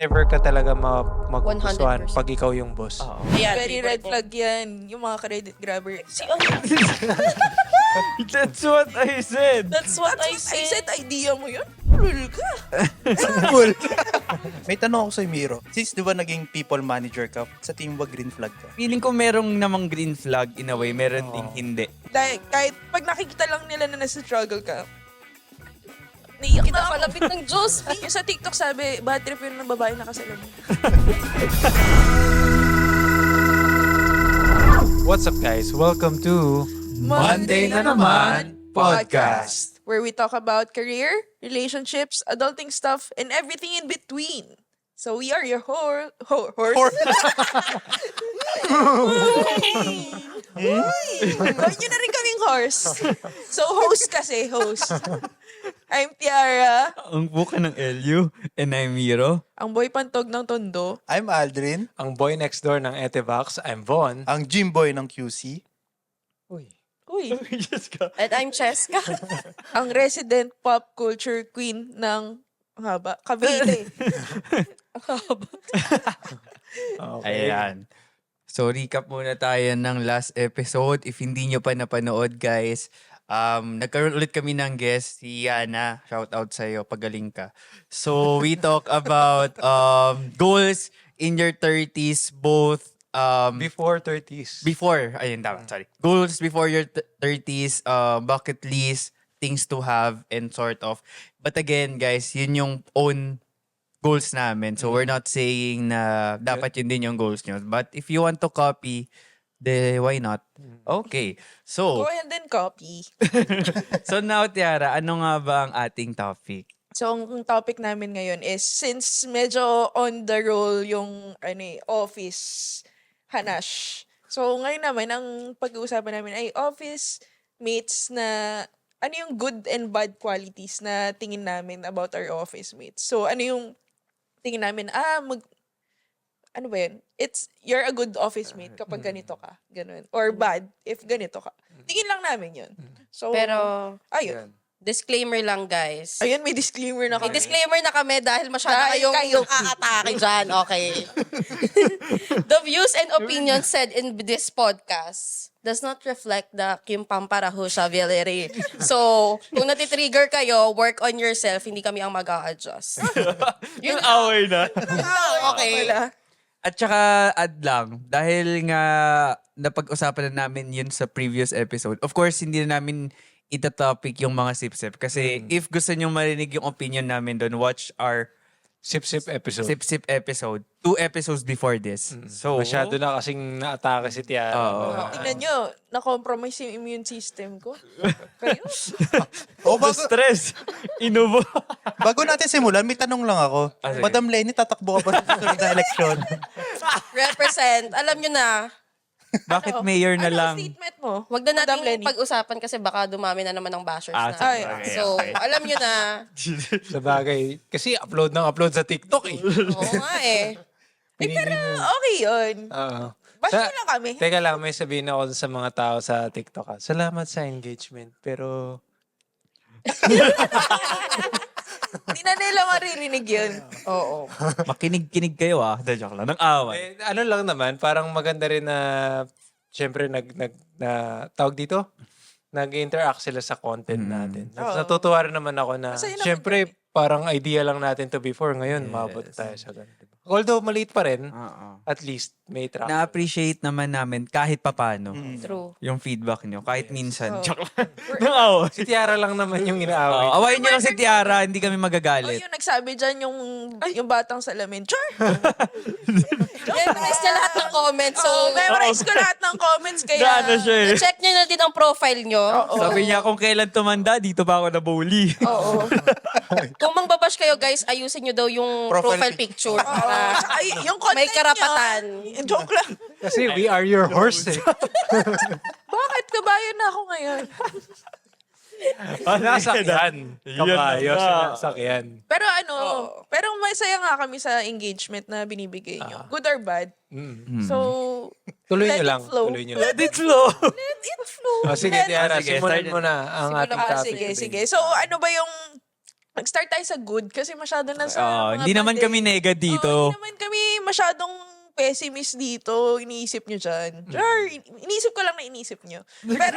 Never ka talaga magugustuhan 100%. pag ikaw yung boss. Ayan, Very red flag yan. Yung mga credit grabber. That's what I said. That's what I I said. said, idea mo yun? Ulul ka. Cool. May tanong ako sa Miro. Since di ba naging people manager ka, sa team ba green flag ka? Feeling ko merong namang green flag in a way, meron ding hindi. Dahil kahit pag nakikita lang nila na nasa struggle ka, naiiyak na ako. Kinapalapit ng Diyos. Yung sa TikTok sabi, bad trip yun ng babae nakasalamin. What's up guys? Welcome to Monday na naman podcast, where we talk about career, relationships, adulting stuff, and everything in between. So we are your horse. Gawin nyo na rin kaming horse. So host kasi, host. I'm Tiara, Ang buka ng LU, and I'm Miro. ang boy pantog ng Tondo. I'm Aldrin, ang boy next door ng Etevax. I'm Von. ang gym boy ng QC. Uy. Uy, And I'm Cheska. ang resident pop culture queen ng ang haba, Cavite. Ang haba. Okay. Ayan. So, recap muna tayo ng last episode. If hindi nyo pa napanood, guys, nagkaroon ulit kami ng guest, si Yana. Shout out sa'yo, pagaling ka. So, we talk about goals in your 30s, both Before 30s. ayun, tama, sorry. Goals before your 30s, bucket list, things to have, and sort of. But again, guys, yun yung own goals namin. So, we're not saying na dapat yun din yung goals nyo. But if you want to copy, why not? Okay. Go So, ahead and copy. so now, Tiara, ano nga ba ang ating topic? So, ang topic namin ngayon is, since medyo on the roll yung office hanash. So, ngayon naman, ang pag-uusapan namin ay office mates na ano yung good and bad qualities na tingin namin about our office mates. So, ano yung tingin namin, ano ba yun? You're a good office mate kapag ganito ka. Ganun. Or bad if ganito ka. Tingin lang namin yun. So, Pero, ayun. disclaimer lang, guys. Ayun, may disclaimer na May kami. disclaimer na kami dahil masyado Dahil kayong kayo. aatake dyan. Okay. The views and opinions said in this podcast does not reflect the Kim Pamparaho Xavieri. So, kung natitrigger kayo, work on yourself. Hindi kami ang mag-a-adjust. Yun away na. Okay. Wala. At saka, add lang, dahil nga napag-usapan na namin yun sa previous episode, of course, hindi na namin ita-topic yung mga sip-sip. Kasi if gusto nyo marinig yung opinion namin doon, watch our Sip-sip episode. sip-sip episode. 2 episodes before this. So, Masyado na kasing naatake si Tiara. Oo. Tingnan nyo, na-compromise yung immune system ko. Kayo? O stress. Inubo. bago natin simulan, may tanong lang ako. Sige. Madam Lenny, tatakbo ka ba sa susunod na eleksyon? Represent. Alam nyo na, Bakit mayor na Ano lang? ang statement mo? wag na Madam natin Lenny. pag-usapan kasi baka dumami na naman ng bashers Ah, na. Ay, okay, So, okay. alam nyo na. Sa bagay. Kasi upload sa TikTok eh. Oo nga eh. Pero okay yun. Oo. Bash nyo lang kami. Teka lang, may sabihin ako sa mga tao sa TikTok. Salamat sa engagement. Pero Hindi na nila maririnig yun. Oo. Makinig-kinig kayo Joke lang. Nang away. ano lang naman, parang maganda rin na syempre tawag dito, nag-interact sila sa content natin. Oo. Natutuwa rin naman ako na Masaya naman syempre parang idea lang natin to before. Ngayon, maabot tayo sa ganito. Although maliit pa rin, Oo. at least may track. Na-appreciate naman namin kahit papano True. yung feedback nyo. Kahit minsan. Oo. Joke lang. Nang away. Si Tiara lang naman yung inaaway. Awayin nyo lang si Tiara, hindi kami Oh, magagalit. yung nagsabi dyan, yung batang salamin. Char! Memorize niya lahat ng comments. So, So, memorize ko lahat ng comments. Kaya, Gaano siya eh. check niyo na din ang profile niyo. Sabi niya, kung kailan tumanda, dito pa ako na-bully. Oo. Kung mangbabash kayo, guys, ayusin niyo daw yung profile picture. Para Ay, yung content may karapatan. niya, joke lang. Kasi we are your horse eh. Bakit kabayan na ako ngayon? Nasakyan. Kabayo, sinasakyan. Pero pero masaya nga kami sa engagement na binibigay nyo. Good or bad. So, Tuloy let nyo it lang. flow. Tuloy nyo lang. Let it flow. Let it flow. Oh, sige, Tiara, Sige, simulan start mo na ang ating topic. Sige. So, ano ba yung nag-start tayo sa good kasi masyado na sa mga Hindi naman bad kami nega Oo, dito. hindi naman kami masyadong pessimist dito. Iniisip nyo dyan. Sure, iniisip ko lang na iniisip nyo. Pero,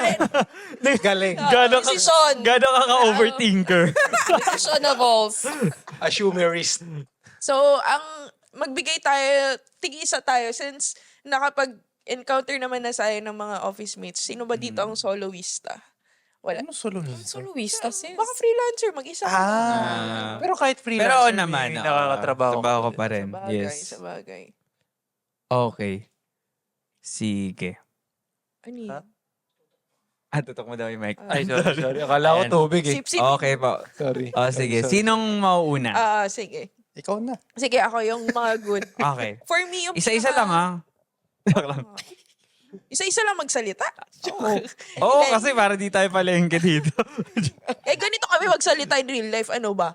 Galing. Gano'n Decision. Gano'n ka ka-overthinker. Decisionables. Assumerist. so, magbigay tayo, tig-isa tayo since nakapag-encounter naman na tayo ng mga office mates. Sino ba dito ang soloista? Wala. Ano solo Soloista, sis. Baka freelancer, mag-isa ka. Pero kahit freelancer, Pero naman, may nakakatrabaho. trabaho ko pa Sa rin. bagay, Yes. sa bagay. Okay. Sige. Ano yun? Tutok mo daw yung mic. Ay, sorry. Akala ko Ayan. tubig eh. Sip-sip. Okay po. Sorry. Sige. Sorry. Sinong mauuna? Sige. Ikaw na. Sige, ako yung mga good. Okay. For me, yung Isa-isa lang ah. Joke lang. Isa-isa lang magsalita. Oo, kasi para di tayo palengke dito. Ganito kami magsalita in real life. Ano ba?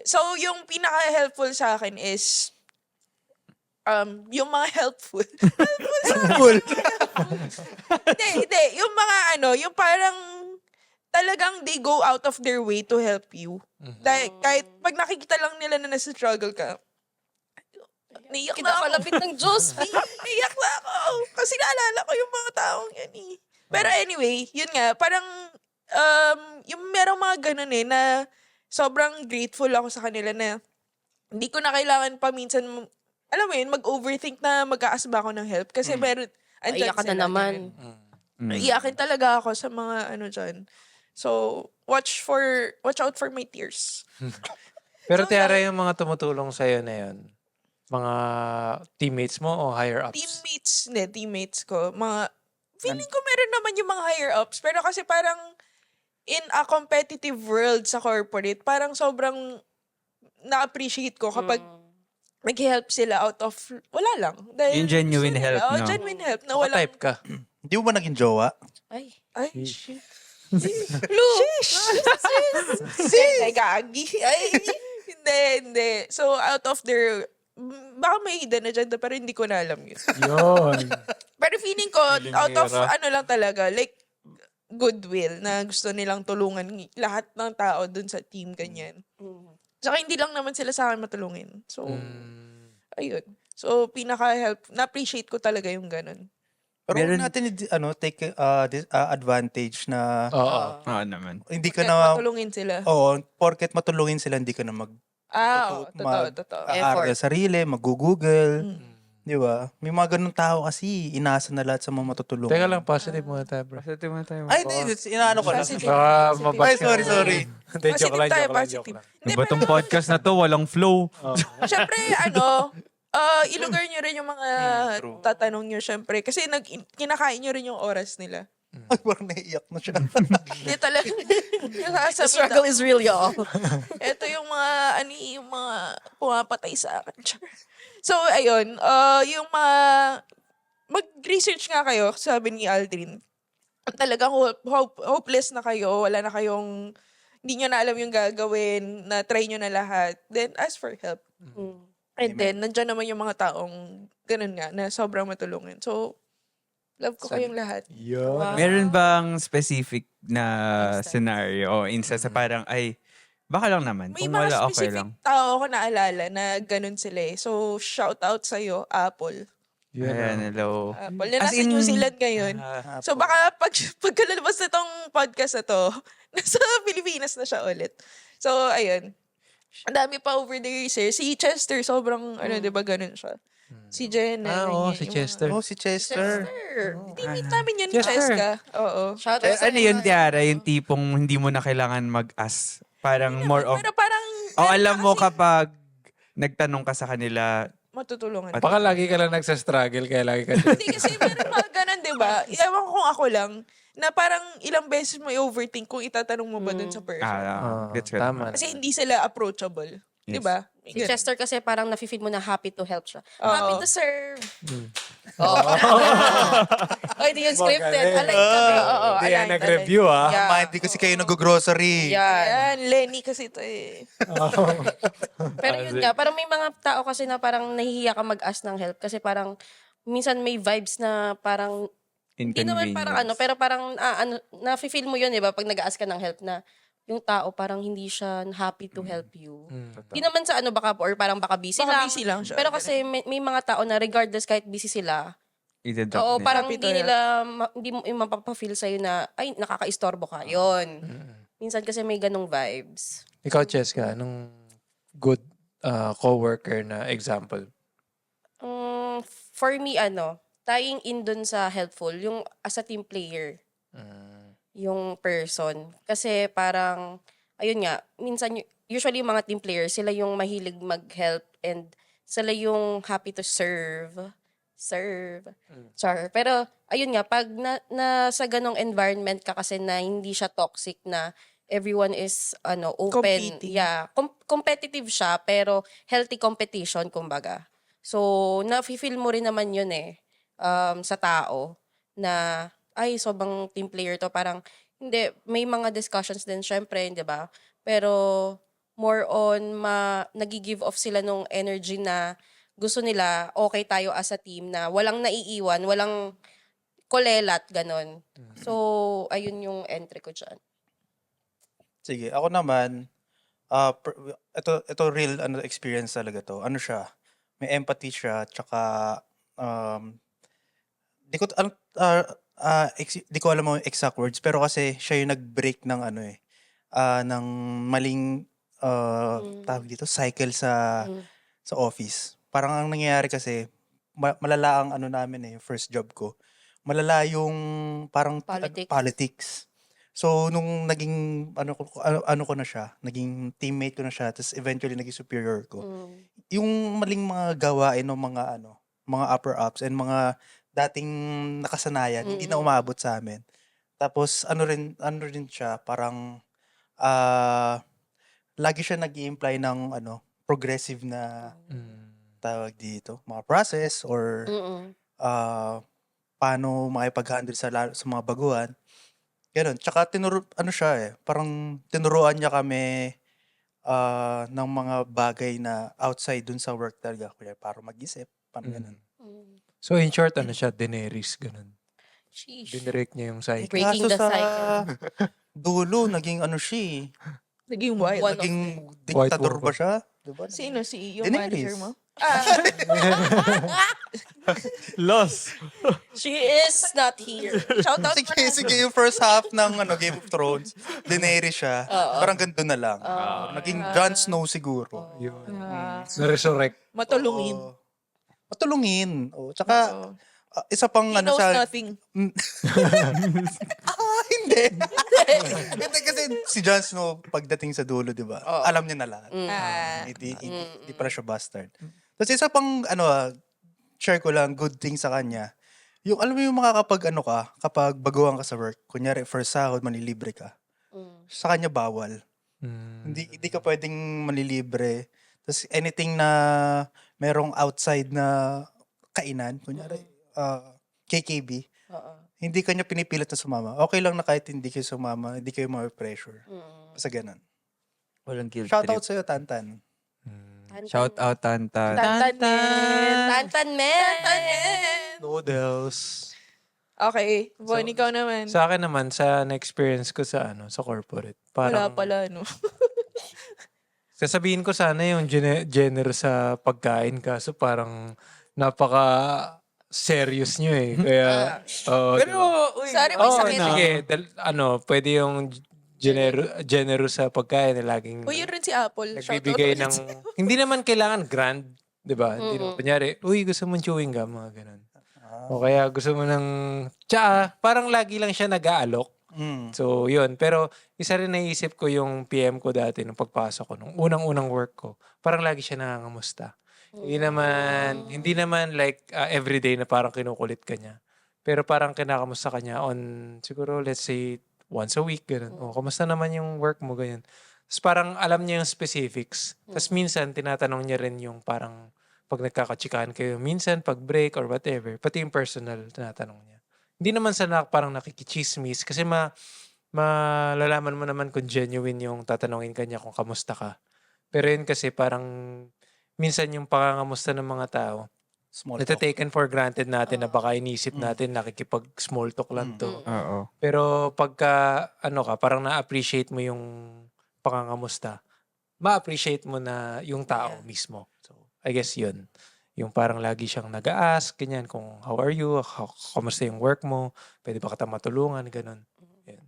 So, yung pinaka-helpful sa akin is yung mga helpful. Cool. Hindi. Yung mga yung parang talagang they go out of their way to help you. Dahil kahit pag nakikita lang nila na nasa-struggle ka, naiyak na ako. Kinakalapit ng Diyos. Naiyak na ako. Kasi naalala ko yung mga taong yan eh. Pero anyway, yun nga, parang yung merong mga ganun eh, na sobrang grateful ako sa kanila na hindi ko na kailangan pa minsan, alam mo yun, mag-overthink na mag-aas ba ako ng help. Kasi meron, andyan Iyak ka na sila, naman. ganun. Iyakin talaga ako sa mga dyan. So, watch out for my tears. Pero Tiara, yung mga tumutulong sa'yo na yun, mga teammates mo o higher ups? Teammates ko, feeling ko meron naman yung mga higher ups, pero kasi parang in a competitive world sa corporate, parang sobrang na-appreciate ko kapag nag-help sila out of, wala lang. Dahil Yung genuine gusto nila. help, no? Genuine help na What walang, type ka? Hindi mo ba naging jowa? Ay. shit. Ay, gagi. Ay, hindi. So, out of their, baka may hidden agenda, pero hindi ko na alam yun. Yun. Pero feeling ko, out of Pilingera. lang talaga, like, goodwill na gusto nilang tulungan lahat ng tao dun sa team, ganyan. Tsaka hindi lang naman sila sa akin matulungin. So, ayun. So, pinaka-help, na-appreciate ko talaga yung ganun. Pero Meron- huwag natin take advantage na Oo. Oo naman. hindi ka Kaya na matulungin sila. porket matulungin sila hindi ka na Totoo. aaral sa sarili, mag-google. Di ba? May mga ganun tao kasi inaasa na lahat sa mga matutulungan. Teka lang, positive muna tayo, bro. Ay, hindi. Inaano ko lang. Positive. Baka Positive. mabas Ay, sorry. Hindi, joke lang, tayo, joke lang, positive. joke lang. Hindi, Ba tong podcast na to, walang flow. Siyempre, ilugar nyo rin yung mga tatanong nyo, syempre. Kasi kinakain nyo rin yung oras nila. Ay, parang naiiyak na siya. Hindi talaga. The struggle is real, y'all. Ito yung mga pumapatay sa akin. So, ayun. Yung mag-research nga kayo, sabi ni Aldrin. Talagang hopeless na kayo, wala na kayong, hindi nyo na alam yung gagawin, na try nyo na lahat, then ask for help. And then, nandyan naman yung mga taong ganun nga, na sobrang matulungin. So, love ko kayong lahat. Yun. Meron bang specific na scenario o instance na parang, baka lang naman. May Kung mga wala, okay specific lang. tao ako naalala na ganun sila eh. So, shout out sa'yo, Apple. Yun. Ayan, hello. Apple. Na As nasa in- New Zealand ngayon. So, baka pagkalabas na tong podcast na to, nasa Pilipinas na siya ulit. So, ayun. Ang dami pa over the years eh. Si Chester, sobrang, di ba, ganun siya. Si Jenna. Oo, ganyan, si yung Chester. Oh, si Chester. Teammate namin yun, Chester. Cheska. Oo. Shout out sa Ano yun, Tiara? Yung tipong hindi mo na kailangan mag-ask. Parang more of, Pero parang, alam mo kapag nagtanong ka sa kanila, matutulungan. Baka lagi ka lang nagsastruggle, kaya lagi ka Hindi kasi meron mga ganun, di ba? Ewan ko kung ako lang, na parang ilang beses mo i-overthink kung itatanong mo ba dun sa person. gets ko. tama. Kasi hindi sila approachable. Di ba? May Si ganun. Chester kasi parang nafe-feel mo na happy to help siya. Oo. Happy to serve. Oh, hindi yung scripted. Alay kami. Oo, Hindi yan aligned, nag-review, ah. Yeah. Mind, di kasi kayo nag-grocery. Yan, Lenny kasi ito eh. Pero yun nga, parang may mga tao kasi na parang nahihiya ka mag-ask ng help kasi parang minsan may vibes na parang hindi naman parang pero parang nafe-feel mo yun, 'di ba, pag nag-ask ka ng help na yung tao parang hindi siya happy to help you. Mm. Hindi naman sa ano baka or parang baka busy Baka lang. busy lang siya. Pero kasi may mga tao na regardless kahit busy sila, I-drop oo, nila. parang Happy to hindi help. nila hindi mo mapapa-feel sa'yo na ay nakakaistorbo ka. Yun. Minsan kasi may ganong vibes. Ikaw, Cheska, anong good coworker na example? For me, tying in dun sa helpful, yung as a team player, yung person. Kasi parang, ayun nga, minsan, usually yung mga team players, sila yung mahilig mag-help and sila yung happy to serve. Char. Pero, ayun nga, pag sa ganong environment ka kasi na hindi siya toxic na everyone is open. Competing. Yeah, competitive siya pero healthy competition kumbaga. So, na-feel mo rin naman yun sa tao na ay sobrang team player to, parang hindi, may mga discussions din syempre, 'di ba? Pero more on nagi-give off sila nung energy na gusto nila okay tayo as a team na walang naiiwan, walang kolelat ganon. So, ayun yung entry ko diyan. Sige, ako naman, ito real experience talaga to. Ano siya? May empathy siya, tsaka di ko di ko alam ang exact words, pero kasi siya yung nag-break ng ng maling tawag dito, cycle sa office. Parang ang nangyayari kasi malala ang namin first job ko. Malala yung parang politics. So, nung naging, ano ko na siya, naging teammate ko na siya, tapos eventually naging superior ko. Yung maling mga gawain ng mga upper ups and mga dating nakasanayan, hindi na umabot sa amin. Tapos, ano rin siya, parang, lagi siya nag-i-imply ng, progressive na tawag dito, mga process or paano makipag-handle sa mga baguhan. Ganun. Tsaka parang tinuruan niya kami ng mga bagay na outside dun sa work talaga. Kuya, para mag-isip. Parang ganun. So in short, siya, Daenerys, ganun. Sheesh. Dinirect niya yung cycle. Breaking the Kaso sa cycle. dulo, naging siya eh. Naging wild. One of Naging White diktador ba Walker. siya? Diba? Sino? Si yung Daenerys. manager mo? Lost. She is not here. Shout out Sige, yung first half ng Game of Thrones, Daenerys siya. Parang ganito na lang. Naging Jon Snow siguro. Yun. Ah, Na-resurrect. matulungin. Oo. Matulungin. Tsaka, Oo. isa pang He knows sa... nothing. Hindi. Hindi kasi si Jon Snow, pagdating sa dulo, di ba? Alam niya na lahat. Hindi pala siya bastard. Tapos isa pang, share ko lang, good thing sa kanya. Yung, alam mo yung kapag baguhan ka sa work, kunyari, first sahod, manilibre ka. Sa kanya, bawal. Hindi ka pwedeng manilibre. Tapos anything na merong outside na kainan, kunyari, KKB, hindi kanya pinipilit na sumama. Okay lang na kahit hindi kayo sumama, hindi kayo ma-pressure. Basta ganun. Walang guilt Shoutout trip. sa'yo, Tantan. Shout out, Tantan. Tantan men. Noodles. Okay. Bon, So, ikaw naman. Sa akin naman, sa na-experience ko sa sa corporate, Wala parang pala, no? sasabihin ko sana yung generous sa pagkain kaso parang napaka serious nyo eh. Kaya, Pero, uy, Sorry, may oh, sakit. sige, pwede yung generous sa pagkain na laging Uy, yun rin si Apple. Shoutout nagbibigay ulit ng, sa'yo. hindi naman kailangan grand, di ba? Hindi naman, kunyari, uy, gusto mong chewing gum, mga ganun. O kaya gusto mo ng, parang lagi lang siya nag-aalok. So, yun. Pero, isa rin naisip ko yung PM ko dati nung pagpasok ko, nung unang-unang work ko. Parang lagi siya nangangamusta. Hindi naman like everyday na parang kinukulit ka niya. Pero parang kinakamusta ka niya on, siguro, let's say, once a week, ganun. O, kamusta naman yung work mo, ganyan. Tapos parang alam niya yung specifics. Tapos minsan, tinatanong niya rin yung parang, pag nagkakatsikahan kayo, minsan, pag break or whatever, pati yung personal, tinatanong niya. Hindi naman sa parang nakikichismis kasi malalaman mo naman kung genuine yung tatanungin kanya kung kamusta ka. Pero yun kasi parang minsan yung pangangamusta ng mga tao, Small talk. Taken for granted natin na baka inisip natin nakikipag-small talk lang to. Oo. Pero pagka, parang na-appreciate mo yung pangangamusta, ma-appreciate mo na yung tao mismo. So, I guess yun. Yung parang lagi siyang nag-a-ask, ganyan, kung how are you, kamusta yung work mo, pwede ba kita matulungan, ganun. Yan.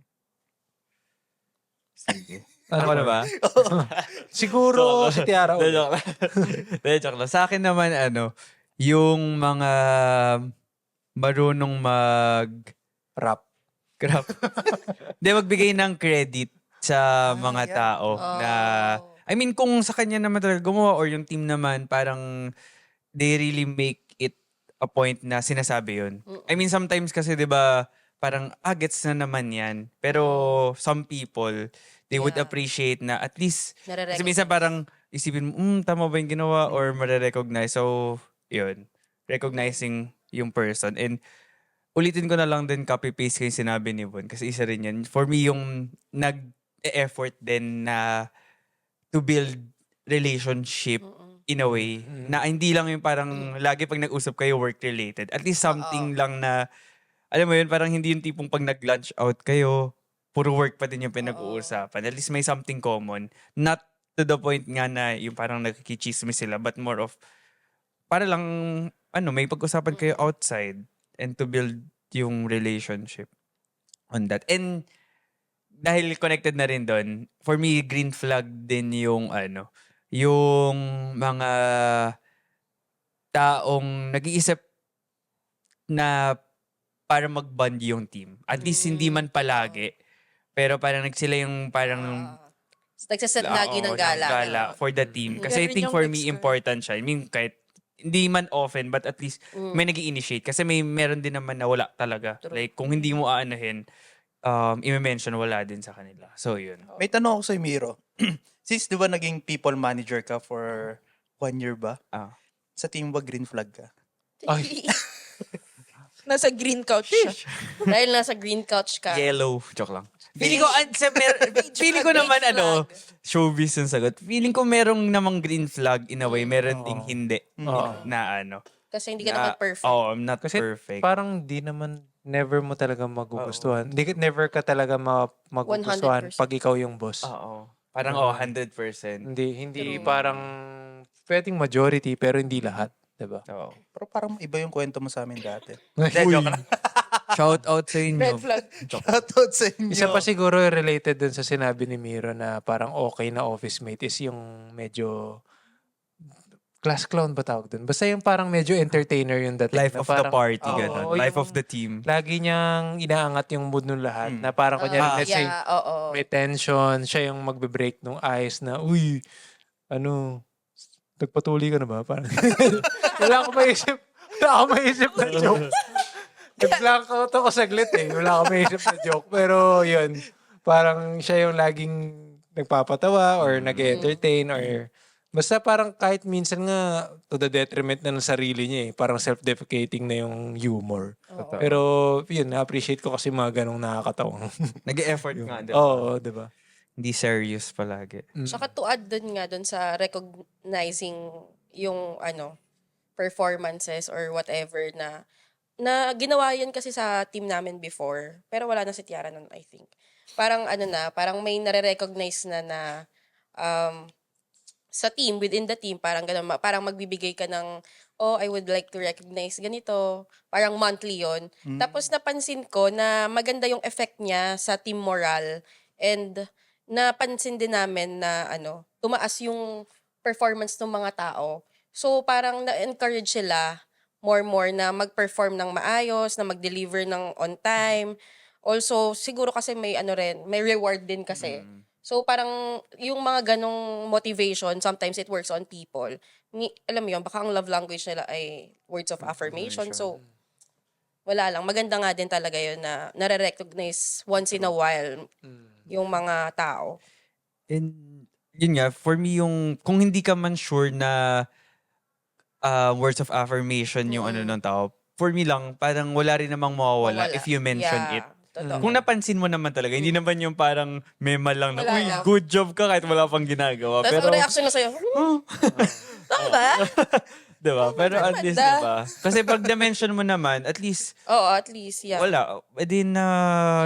Sige. Ano Ako na ba? Siguro si Tiara ulit. Joke lang. Joke lang. Sa akin naman, yung mga marunong Rap. grab. Hindi, magbigay ng credit sa mga yeah. tao na, I mean, kung sa kanya naman talaga gumawa or yung team naman, parang they really make it a point na sinasabi yun. I mean, sometimes kasi, di ba, parang, gets na naman yan. Pero some people, they would Yeah. appreciate na at least, kasi Nare-recognize. minsan parang isipin mo, tama ba yung ginawa or marirecognize. So, yun. Recognizing yung person. And ulitin ko na lang din copy-paste ko yung sinabi ni Von kasi isa rin yan. For me, yung nag-effort din na to build relationship in a way na hindi lang yung parang lagi pag nag-usap kayo work-related. At least something lang na, alam mo yun, parang hindi yung tipong pag nag-lunch out kayo, puro work pa din yung pinag-uusapan. At least may something common. Not to the point nga na yung parang nagkikichismis sila, but more of, para lang, may pag-usapan kayo outside and to build yung relationship on that. And dahil connected na rin doon, for me, green flag din yung yung mga taong nag-iisip na para mag-bond yung team. At least hindi man palagi, pero parang sila yung parang Nagsaset lagi ng gala. for the team. Kasi I Ganun think yung for ex me, ko. important siya. I mean, kahit hindi man often, but at least may nag-i-initiate. Kasi meron din naman na wala talaga. True. Like, kung hindi mo aanahin, i-mention wala din sa kanila. So, yun. May tanong ako sa'yo, Miro. Since di ba naging people manager ka for 1 year ba? Ah. Sa team ba green flag ka? Nasa green couch siya. Dahil nasa green couch ka. Yellow. Joke lang. Feeling ko, feeling ko naman, showbiz yung sagot. Feeling ko merong namang green flag in a way. Meron ding hindi. Na Kasi hindi ka naman perfect. I'm not Kasi perfect. parang di naman, never mo talaga magugustuhan. Never ka talaga magugustuhan 100%. pag ikaw yung boss. Oo. Parang, 100%. Hindi parang pwedeng majority pero hindi lahat, 'di ba? Oo. Pero parang iba yung kwento mo sa amin dati. Joke lang. Shout out sa inyo. Red flag. Shoutout sa inyo. Isa pa siguro related dun sa sinabi ni Miro na parang okay na office mate is yung medyo class clown ba tawag dun? Basta yung parang medyo entertainer yung dating. Life na of the parang, party, oo, gano'n. yung Life of the team. Lagi niyang inaangat yung mood ng lahat. Na parang kunyari, let's say, Oo. may tension, siya yung magbe-break nung ice na, uy, nagpatuloy ka na ba? Parang, wala akong maisip na joke. Nag-blank out ako saglit eh. Wala akong maisip na joke. Pero yun, parang siya yung laging nagpapatawa or nag-entertain or basta parang kahit minsan nga to the detriment na ng sarili niya eh. Parang self-deprecating na yung humor. Pero yun, na-appreciate ko kasi mga ganong nakakatawang. Nag-e-effort nga, diba? Oo, di ba? Hindi serious palagi. Saka to add dun nga dun sa recognizing yung performances or whatever na ginawa yan kasi sa team namin before. Pero wala na si Tiara nun, I think. Parang parang may nare-recognize na sa team, within the team, parang ganun, parang magbibigay ka ng, I would like to recognize ganito. Parang monthly yon. Tapos napansin ko na maganda yung effect niya sa team morale and napansin din namin na tumaas yung performance ng mga tao. So parang na-encourage sila more na mag-perform ng maayos, na mag-deliver ng on time. Also, siguro kasi may may reward din kasi. So parang yung mga ganong motivation, sometimes it works on people. Alam mo yun, baka ang love language nila ay words of affirmation. So wala lang. Maganda nga din talaga yun na nare-recognize once in a while yung mga tao. And yun nga, for me yung, kung hindi ka man sure na words of affirmation yung ng tao, for me lang, parang wala rin namang mawawala if you mention it. Totoo. Kung napansin mo naman talaga, hindi naman yung parang mema lang na, Wala uy, lang. good job ka kahit wala pang ginagawa. Tapos Pero, ang reaction na sa'yo, tama ba? Diba? Pero at least, Maganda. diba? Kasi pag na-mention mo naman, at least, Oo, at least, yeah. wala. Pwede na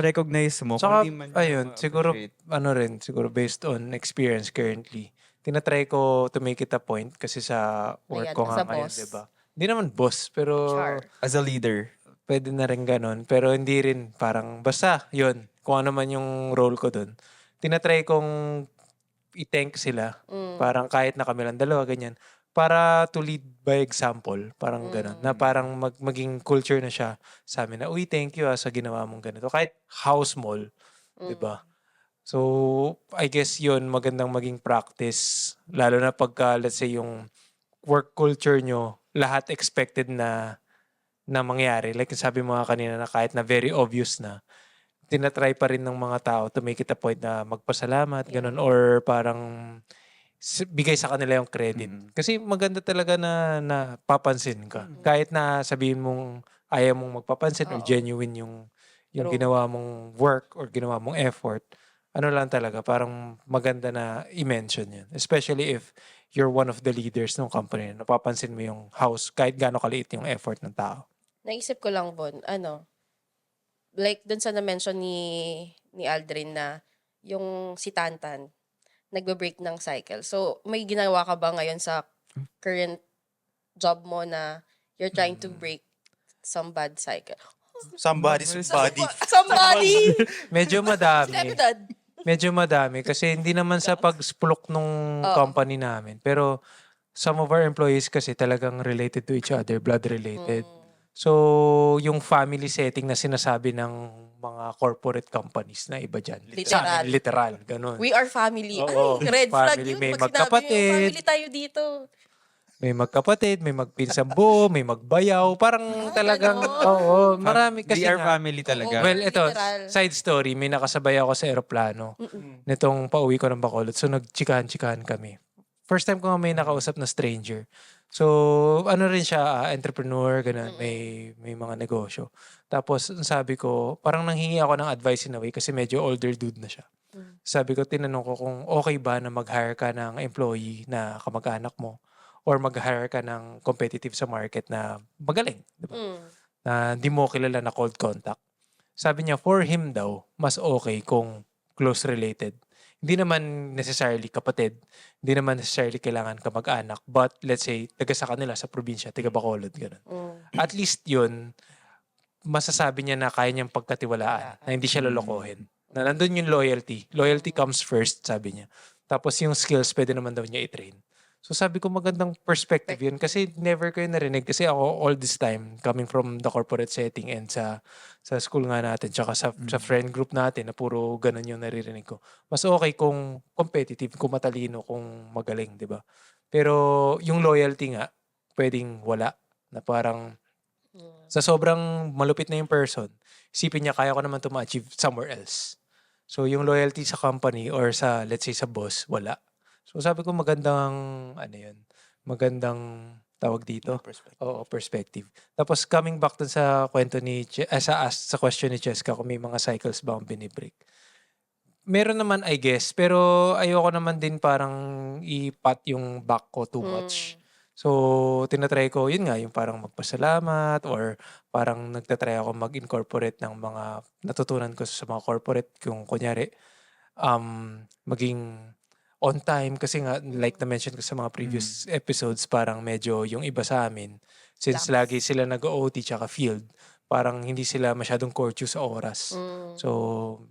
recognize mo. Saka, Kung di man ayun, siguro, ma-appreciate. siguro based on experience currently, tinatry ko to make it a point kasi sa work Ayan, ko as nga a ngayon, boss. diba? Hindi naman boss, pero Char. As a leader. pwede na rin ganun. Pero hindi rin parang, basta, yun, kung ano man yung role ko dun. Tinatry kong i-thank sila. Parang kahit na kami lang dalawa, ganyan. Para to lead by example. Parang ganun. Na parang maging culture na siya sa amin na, uy, thank you sa ginawa mong ganito. Kahit how small, di ba? So, I guess yun, magandang maging practice. Lalo na pagka, let's say, yung work culture nyo, lahat expected na mangyari. Like sabi mo nga kanina na kahit na very obvious na, tinatry pa rin ng mga tao to make it a point na magpasalamat, ganun, or parang bigay sa kanila yung credit. Kasi maganda talaga na papansin ka. Kahit na sabihin mong ayaw mong magpapansin or genuine yung True. ginawa mong work or ginawa mong effort, ano lang talaga, parang maganda na i-mention yun. Especially if you're one of the leaders ng company, napapansin mo yung house, kahit gaano kaliit yung effort ng tao. Naisip ko lang, Bon, like dun sa na-mention ni Aldrin na yung si Tantan, nagbe-break ng cycle. So, may ginawa ka ba ngayon sa current job mo na you're trying to break some bad cycle? Somebody's body. Somebody! Medyo madami. Stepdad! Medyo madami kasi hindi naman sa pag-splok nung company namin. Pero some of our employees kasi talagang related to each other, blood related. So, yung family setting na sinasabi ng mga corporate companies na iba dyan. Sa amin, literal. Ganun. We are family. Oo. Ay, red flag Family, yun. may Pag sinabi magkapatid. yung family tayo dito. May magkapatid, may magpinsang buo, may magbayaw. Parang talagang, oo, marami kasi We are nga. family talaga. Oo. Well, ito, Literal. side story, may nakasabay ako sa eroplano nitong pauwi ko ng Bacolod. So, nagchikahan-chikahan kami. First time ko nga may nakausap na stranger. So, ano rin siya, entrepreneur, ganun, may mga negosyo. Tapos, ang sabi ko, parang nanghingi ako ng advice in a way kasi medyo older dude na siya. Sabi ko, tinanong ko kung okay ba na mag-hire ka ng employee na kamag-anak mo or mag-hire ka ng competitive sa market na magaling, di ba? Na di mo kilala na cold contact. Sabi niya, for him daw, mas okay kung close related. Hindi naman necessarily kapatid, hindi naman necessarily kailangan kamag-anak, but let's say, taga sa kanila sa probinsya, taga Bacolod, gano'n. At least yun, masasabi niya na kaya niyang pagkatiwalaan, na hindi siya lolokohin. Na nandun yung loyalty. Loyalty comes first, sabi niya. Tapos yung skills, pwede naman daw niya i-train. So sabi ko magandang perspective yun kasi never ko yun narinig kasi ako all this time coming from the corporate setting and sa school nga natin tsaka sa friend group natin na puro ganun yung naririnig ko. Mas okay kung competitive, kung matalino, kung magaling, di ba? Pero yung loyalty nga, pwedeng wala. Na parang sa sobrang malupit na yung person, isipin niya kaya ko naman to ma-achieve somewhere else. So yung loyalty sa company or sa let's say sa boss, wala. So sabi ko magandang magandang tawag dito. Oo, perspective. Tapos coming back dun sa kwento ni sa question ni Cheska kung may mga cycles ba ang binibreak. Meron naman I guess, pero ayoko naman din parang ipat yung back ko too much. So, tinatry ko, yun nga, yung parang magpasalamat or parang nagtatry ako mag-incorporate ng mga natutunan ko sa mga corporate. Kung kunyari, maging on time kasi nga like na-mention ko sa mga previous episodes parang medyo yung iba sa amin since lagi sila nag-OT tsaka field parang hindi sila masyadong courteous sa oras. So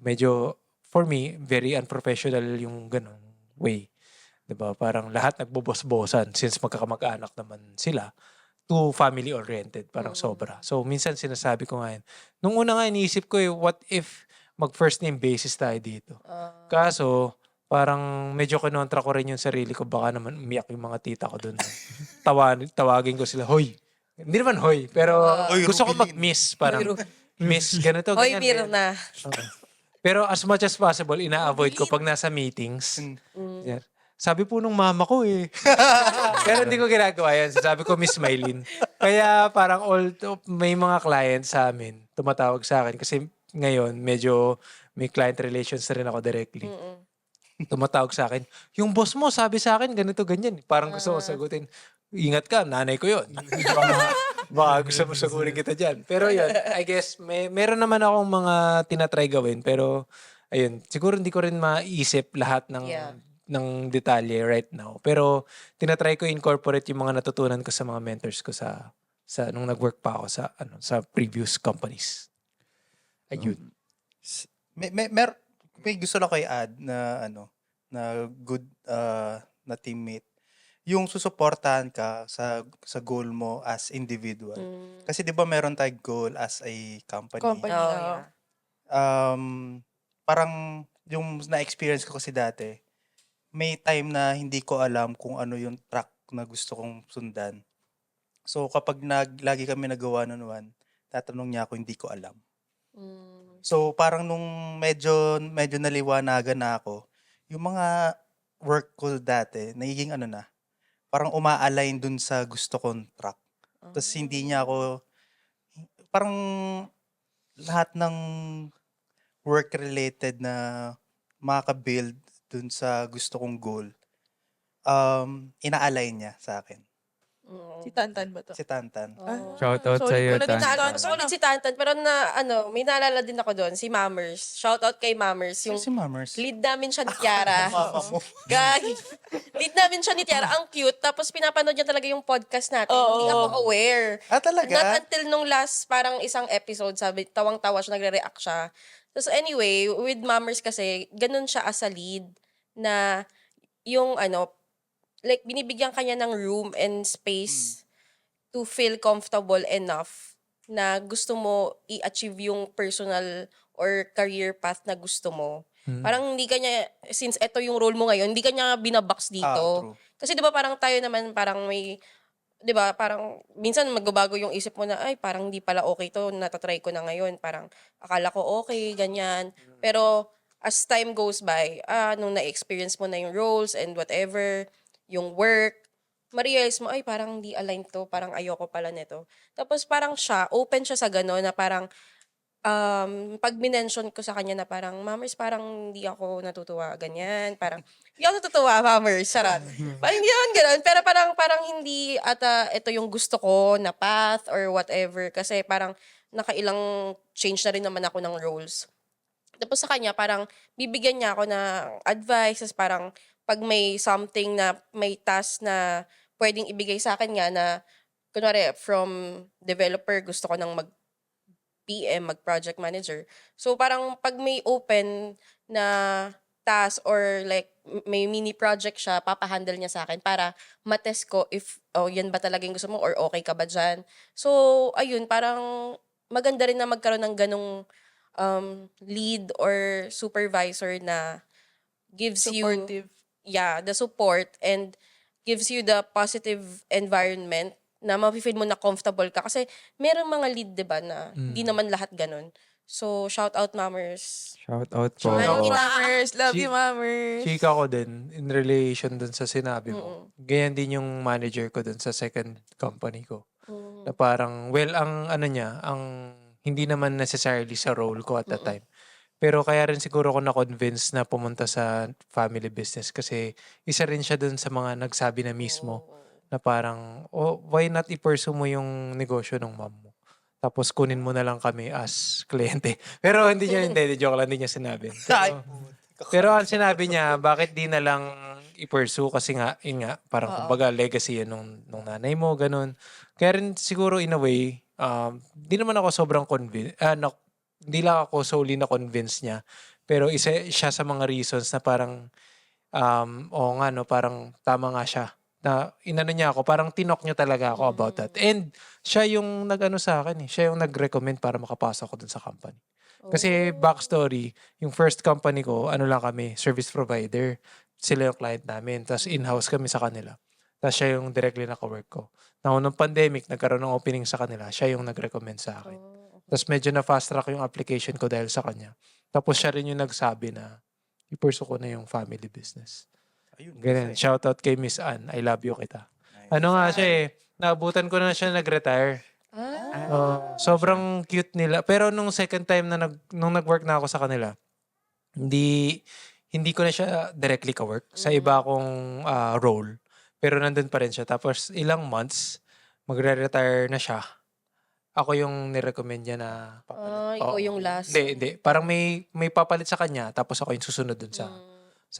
medyo for me very unprofessional yung ganun way. 'Di ba? Parang lahat nagbobos-bosan since magkakamag-anak naman sila. Too family oriented, parang sobra. So minsan sinasabi ko nga yun. Nung una nga iniisip ko what if mag first name basis tayo dito. Kaso parang medyo kinontra ko rin yung sarili ko. Baka naman umiyak yung mga tita ko dun. Tawagin ko sila, hoy. Hindi naman hoy, pero gusto ko mag-miss. Parang, miss, ganito, Hoy, ganyan. Mirna. Pero as much as possible, ina-avoid ko pag nasa meetings. Yeah. Sabi po nung mama ko Pero hindi ko ginagawa yan. Sabi ko, Miss Mylene. Kaya parang may mga clients sa amin, tumatawag sa akin. Kasi ngayon, medyo may client relations na rin ako directly. Tumatawag sa akin, yung boss mo sabi sa akin ganito ganyan. Parang gusto ko sagutin, ingat ka, nanay ko yun. Baka gusto mo sugurin kita dyan. Pero yun, I guess, meron naman akong mga tinatry gawin. Pero, ayun, siguro hindi ko rin maisip lahat ng Yeah. ng detalye right now. Pero, tinatry ko incorporate yung mga natutunan ko sa mga mentors ko sa nung nag-work pa ako sa previous companies. Ayun. May gusto lang kayo add na na good na teammate. Yung susuportahan ka sa goal mo as individual. Kasi 'di ba meron tayong goal as a company. Company. Oh, Oo. yeah. Parang yung na-experience ko kasi dati, may time na hindi ko alam kung ano yung track na gusto kong sundan. So kapag lagi kami nagawa ng one, tatanong niya ako, hindi ko alam. Mm. So parang nung medyo naliwanagan na ako, yung mga work ko dati, nagiging parang uma-align dun sa gusto kong track. Tapos hindi niya ako, parang lahat ng work-related na makaka-build dun sa gusto kong goal, ina-align niya sa akin. Si Tantan ba to? Si Tantan. Shoutout Sorry sa'yo, ko na din Tan. Tantan. Solid si Tantan, pero may naalala din ako doon, si Mammers. Shoutout kay Mammers. Yung Si Mammers. lead namin siya ni Tiara. Mama mo. Guys, lead namin siya ni Tiara. Ang cute. Tapos pinapanood niya talaga yung podcast natin. Oo. Hindi ako aware. Talaga? Not until nung last parang isang episode, sabi, tawang-tawa siya, nagre-react siya. Tapos anyway, with Mammers kasi, ganun siya as a lead na yung like binibigyan kanya ng room and space to feel comfortable enough na gusto mo i-achieve yung personal or career path na gusto mo. Parang hindi kanya, since ito yung role mo ngayon, hindi kanya binabox dito. True. Kasi 'di ba parang tayo naman parang may 'di ba parang minsan magbabago yung isip mo na ay parang hindi pala okay to, natatry ko na ngayon, parang akala ko okay ganyan. Pero as time goes by, nung na-experience mo na yung roles and whatever, yung work, ma-realize mo ay parang hindi align to, parang ayoko pala nito. Tapos parang open siya sa gano'n na parang pag minention ko sa kanya na parang, Mammers, parang hindi ako natutuwa, ganyan. Parang, hindi ako natutuwa, Mammers, sarap. Parang hindi naman ganun, pero parang hindi ata ito yung gusto ko na path or whatever. Kasi parang nakailang change na rin naman ako ng roles. Tapos sa kanya, parang bibigyan niya ako ng advice, tapos parang pag may something na, may task na pwedeng ibigay sa akin nga na, kunwari, from developer, gusto ko ng PM, mag-project manager. So, parang pag may open na task or like may mini project siya, papahandle niya sa akin para matest ko if, yan ba talaga yung gusto mo or okay ka ba dyan. So, ayun, parang maganda rin na magkaroon ng ganong lead or supervisor na gives Supportive. the support and gives you the positive environment na mafe-feel mo na comfortable ka. Kasi meron mga lead, di ba, na hindi naman lahat ganun. So, shout out, Mammers. Shoutout po. Ayun, Mammers. Love Si- you, Mammers. Chika ko din in relation dun sa sinabi mo. Ganyan din yung manager ko dun sa second company ko. Na parang, well, ang hindi naman necessarily sa role ko at that time. Pero kaya rin siguro ako na-convince na pumunta sa family business kasi isa rin siya dun sa mga nagsabi na mismo na parang, why not i-pursue mo yung negosyo ng mom mo? Tapos kunin mo na lang kami as kliyente. Pero hindi joke lang, hindi niya sinabi. Pero ang sinabi niya, bakit di na lang i-pursue kasi nga, yun nga, parang kumbaga legacy yan nung nanay mo, ganun. Kaya rin siguro in a way, di naman ako sobrang hindi lang ako solely na convince niya. Pero isa siya sa mga reasons na parang, parang tama nga siya. Na inano niya ako, parang tinok niya talaga ako about that. And siya yung nag-ano sa akin siya yung nag-recommend para makapasok ako dun sa company. Kasi backstory, yung first company ko, lang kami, service provider. Sila yung client namin. Tapos in-house kami sa kanila. Tapos siya yung directly naka-work ko. Nung pandemic, nagkaroon ng opening sa kanila. Siya yung nag-recommend sa akin. Tapos medyo na-fast track yung application ko dahil sa kanya. Tapos siya rin yung nagsabi na i-pursue ko na yung family business. Ganun. Shoutout kay Miss Ann. I love you kita. Ano nga siya naabutan ko na siya nag-retire. Sobrang cute nila. Pero nung second time na nung nag-work na ako sa kanila, hindi ko na siya directly ka-work. Sa iba akong role. Pero nandun pa rin siya. Tapos ilang months, magre-retire na siya. Ako yung nirecommend niya na papalit. Ikaw Oo. yung last. Hindi. Parang may papalit sa kanya, tapos ako yung susunod dun sa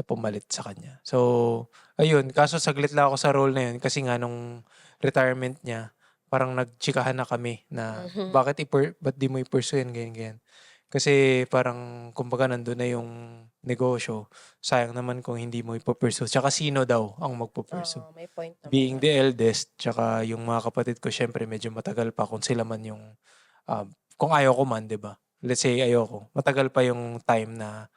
pumalit sa kanya. So, ayun. Kaso saglit lang ako sa role na yun kasi nga nung retirement niya, parang nagchikahan na kami na ba't di mo i-pursue yan, ganyan. Kasi parang, kumbaga, nandun na yung negosyo. Sayang naman kung hindi mo ipupursue. Tsaka sino daw ang magpupursue? May point naman. Being the eldest, tsaka yung mga kapatid ko, syempre medyo matagal pa kung sila man yung, kung ayaw ko man, di ba? Let's say ayoko. Matagal pa yung time na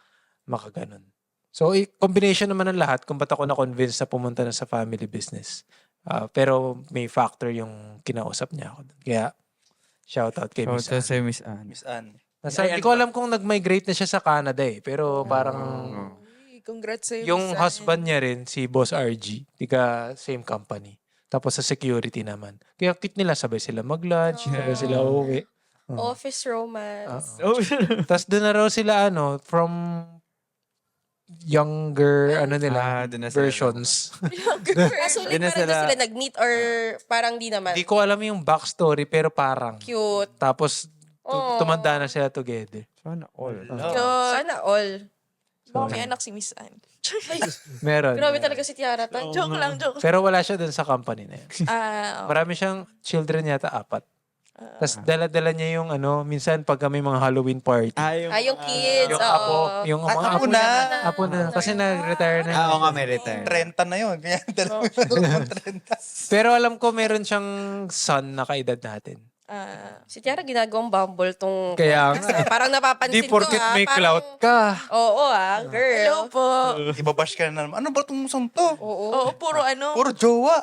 makaganon. So, combination naman ng lahat kung ba't ako na-convince na pumunta na sa family business. Pero may factor yung kinausap niya ako. Kaya, shoutout kay Miss Shoutout Ann. sa Miss Anne. Miss Anne. Hindi ko alam kung nag-migrate na siya sa Canada eh. Pero parang Uy, congrats sa'yo, yung Miss Ann. husband niya rin, si Boss RG, tiga same company. Tapos sa security naman. Kaya cute nila, sabay sila mag-lunch, sabay sila uuwi. Office romance. Oh, Tapos doon na raw sila, from younger, nila, doon na sila versions. So, Di na parang sila- sila nag-meet or parang di naman? Hindi ko alam yung backstory, pero parang. Cute. Tapos, Oh. tumanda na sila together. Sana all. Sana all. Baka may anak si Miss Anne. Meron. Grabe talaga si Tiara Tan. Joke lang, joke. Pero wala siya doon sa company na yun. Ah, Marami siyang children yata, 4. Tapos dala-dala niya yung minsan pag kami mga Halloween party. Yung kids. Yung oo. apo, yung mga Apo na. Apo na. Kasi nag-retire na. Oo nga, may retire. 30 na yun. Kaya dalawang 30. Pero alam ko meron siyang son na kaedad natin. Si Tiara ginagawang bumble tong... Kaya nga. Parang napapansin Di porket ko may parang- clout ka. Oo girl. hello po. Ibabash ka na naman. Ano ba itong musang to? Oo, puro ano. Puro jowa.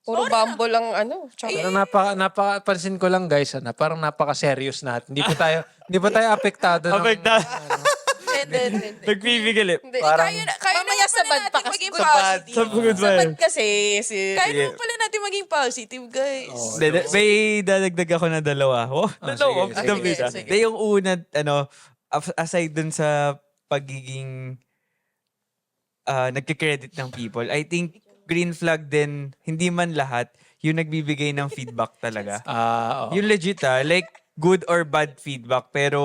Puro bumble lang Tsaka, Pero napapansin ko lang guys, parang napaka-serious natin. Hindi pa tayo apektado ng Hindi. Nagbibigil eh. Hindi. Parang, Mamaya naman sa pala bad natin pa kasi. maging Sa positive. Sa bugod ba bad yan? kasi. Kaya naman pala natin maging positive, guys. May dadagdag ako na dalawa. Dalawa. sige, the sige, best, sige. Yung una, aside dun sa pagiging nagkikredit ng people, I think green flag din, hindi man lahat, yung nagbibigay ng feedback talaga. oo. Yung legit like good or bad feedback, pero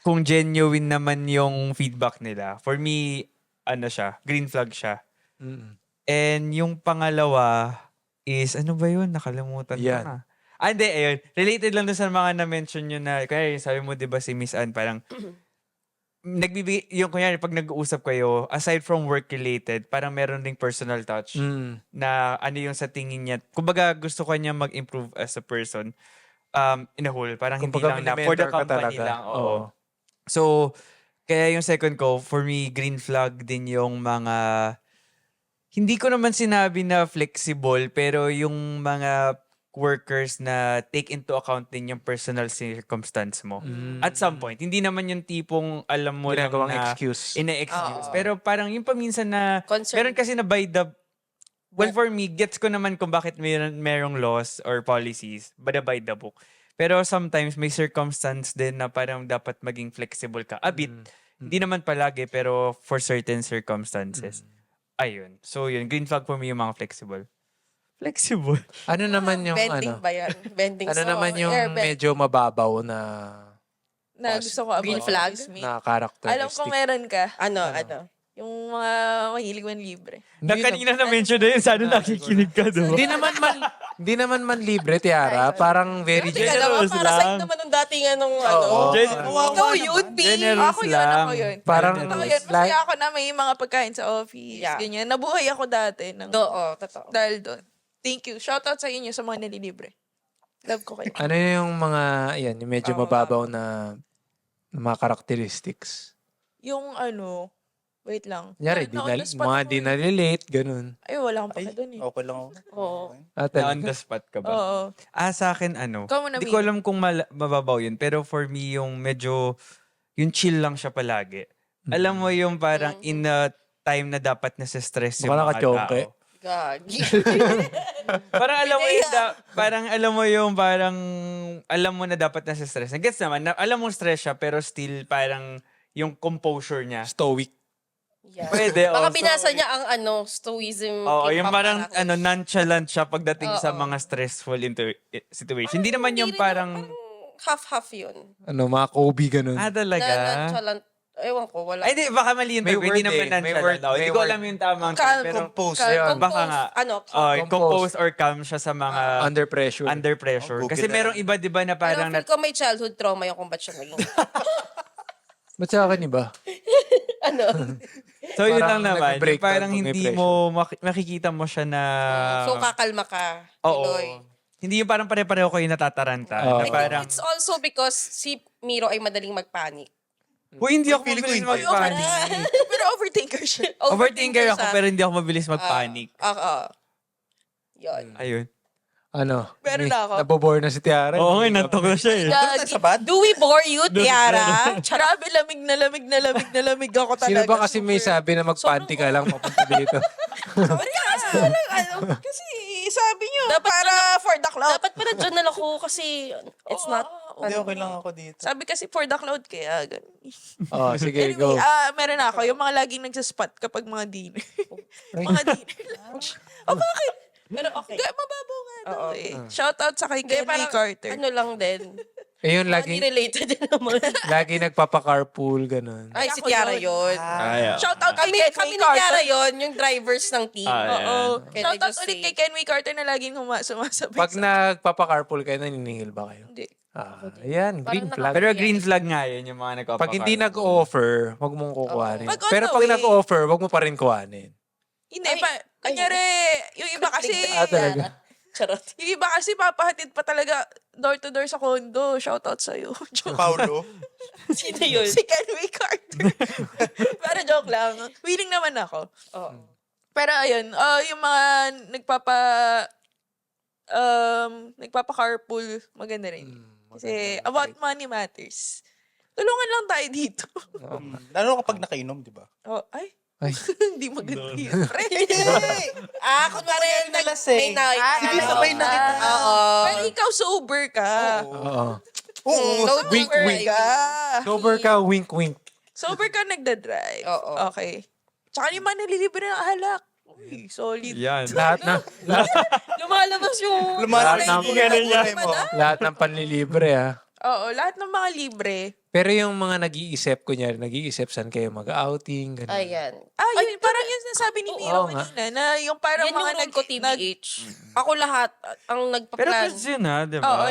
kung genuine naman yung feedback nila, for me, siya, green flag siya. Mm. And yung pangalawa is, ano ba yun? Nakalimutan ko Yan. na. Hindi, ayun. Related lang doon sa mga na-mention nyo na, kaya yung sabi mo, di ba, si Miss Anne, parang, nagbibigay, yung kunyari, pag nag-uusap kayo, aside from work-related, parang meron ding personal touch Mm. na ano yung sa tingin niya. Kumbaga, gusto ko niya mag-improve as a person in a whole. Parang Kumbaga, hindi lang na for the minimentor ka company talaga. lang. Oo. So, kaya yung second ko, for me, green flag din yung mga, hindi ko naman sinabi na flexible, pero yung mga workers na take into account din yung personal circumstance mo. At some point. Hindi naman yung tipong alam mo lang Ginagawang na excuse. ina-excuse. Pero parang yung paminsan na, Concern. meron kasi na by the, well for me, gets ko naman kung bakit merong laws or policies, by the book. Pero sometimes may circumstance din na parang dapat maging flexible ka. A bit. Hindi naman palagi, pero for certain circumstances. Ayun. So yun, green flag for me yung mga flexible. Flexible? Ano naman yung Bending ba yan? Bending ano sa- naman yung airbend. medyo mababaw na Na gusto ko Green about flag? this, me. na characteristic? Alam ko meron ka. Ano? Yung mga mahilig man libre. Na kanina na-mention na yun, sana nakikinig ka doon. Hindi naman man libre, Tiara. Parang very Teka naman, Generous para sa lang. naman nung dating Oo. Ikaw yun, B. Generous Ako yun, lang. ako yun. Parang Ako yun, masaya ako na may mga pagkain sa office. Yeah. Ganyan. Nabuhay ako dati. Totoo. Dahil doon. Thank you. Shoutout sa inyo sa mga nalilibre. Love ko kayo. ano yung mga, yung medyo mababaw na mga characteristics. Yung wait lang. Kunyari, Na- on the spot mga ako di eh. nalilate, ganun. Ay, wala akong pake doon eh. Okay lang ako. Oo. At Na on the spot ka ba? Oo. Sa akin, Ikaw muna, Hindi Mi. ko alam kung mababaw yun. Pero for me, yung medyo, yung chill lang siya palagi. Alam mo yung parang in a time na dapat nasa-stress yung Baka mga nakachongke. tao. Gagi. Parang alam mo yung, parang alam mo yung parang, alam mo na dapat nasa-stress. Gets naman, alam mo stress siya, pero still parang yung composure niya. stoic. Yeah. Pwede, Baka also. binasa niya ang stoicism. Oo, Kim yung parang Pamparaho. nonchalant siya pagdating sa Oo. mga stressful situation. Hindi naman yung Hindi rin parang... half-half yun. Mga Kobe, ganun. talaga? Na nonchalant. Ewan ko, wala. Ay, di, baka mali yung May term. Hindi word naman eh. May nonchalant. word, Oh, may Hindi ko word. alam yung tamang Calm, term. Pero, Compose. Ayun. baka nga. Calm. Compose or calm siya sa mga Under pressure. under pressure. Oh, Google Kasi na merong lang. iba, di ba, na Parang parang... feel ko may childhood trauma yung kung ba't siya naging. Ba't sa akin iba? So, yun Parang lang naman. nagbe-breakdown Yung parang pag may hindi pressure. mo makikita mo siya na... So, kakalma ka. Oo. Tuloy. Hindi yung parang pare-pareho kayo natataranta. Oo. Na parang... It's also because si Miro ay madaling magpanic. Hindi ako Feeling ko mabilis hindi. magpanic. Pero overthinker siya. Overthinker ako siya. pero hindi ako mabilis magpanic. Oo. Yun. Ayun. Meron na ako. Nabobore na si Tiara. Oo nga, natok na siya eh. Sa bad? Do we bore you, Tiara? Grabe, lamig ako talaga. Sino ba kasi may Super. sabi na magpanty ka lang papunta dito? Sorry, kasi walang kasi sabi nyo, para for the cloud. Dapat pala dyan na ako kasi it's not... Hindi, okay lang ako dito. Sabi kasi for the cloud, kaya ganun. Oh, sige, Anyway, go. meron na ako. Yung mga laging nagsaspot kapag mga dinner. mga dinner lounge. Bakit? Pero okay. Kaya mababaw nga daw eh. Shoutout sa kay Hindi, Kenny parang Carter. ano lang din. Eh yun, Hindi related din naman. lagi nagpapa-carpool, ganun. Ay, si Ako Tiara yun. yun. Shoutout kay Kami Kenny ni Tiara Carter. yun, yung drivers ng team. Oo. Can I Shoutout just ulit say? kay Kenny Carter na laging sumasabay Pag sa... nagpapa-carpool kayo, naniningil ba kayo? Hindi. Ayan, green Parang flag. Pero green flag nga yun, yung mga nagpapakar. Pag hindi nag-offer, wag mong kukuhanin. Pag on Pero the pag way- nag-offer, wag mo pa rin kuhanin. Hindi, kunyari, yung iba kasi... Talaga. Charot. Yung iba kasi papahatid pa talaga door to door sa condo. Shoutout sa'yo. Joke. Paulo. Sino yun? Si Kenway Carter. Pero joke lang. Willing naman ako. Oo. Pero ayun, yung mga nagpapa-carpool, maganda rin. Kasi about money matters. Tulungan lang tayo dito. Lalo kapag nakainom, di ba? Ay, Ay, hindi maganda yun. Pre. Kunwari, nalasing. Hindi sabay na kita. Oo. Pero ikaw sober ka. oo. Oo. No Wink, sober wink. Ka. Sober ka, wink, wink. Sober ka nagda-drive. Oo. Okay. Tsaka yung mga nalilibre ng alak. Uy, solid. Yan. Lumalabas yung... Lumalabas yung buhay mo. Lahat ng panlilibre, ha. Oo, lahat ng mga libre. Pero yung mga nag-iisip, kunyari, nag-iisip saan kayo mag-outing, ganun. Ayan. Yun, parang yun nasabi ni Miro Oo nga. kanina, na yung parang Yan yung mga role ko, TBH. Ako lahat, ang Pero nagpa-plan. goods yun ha, di Oo, ba?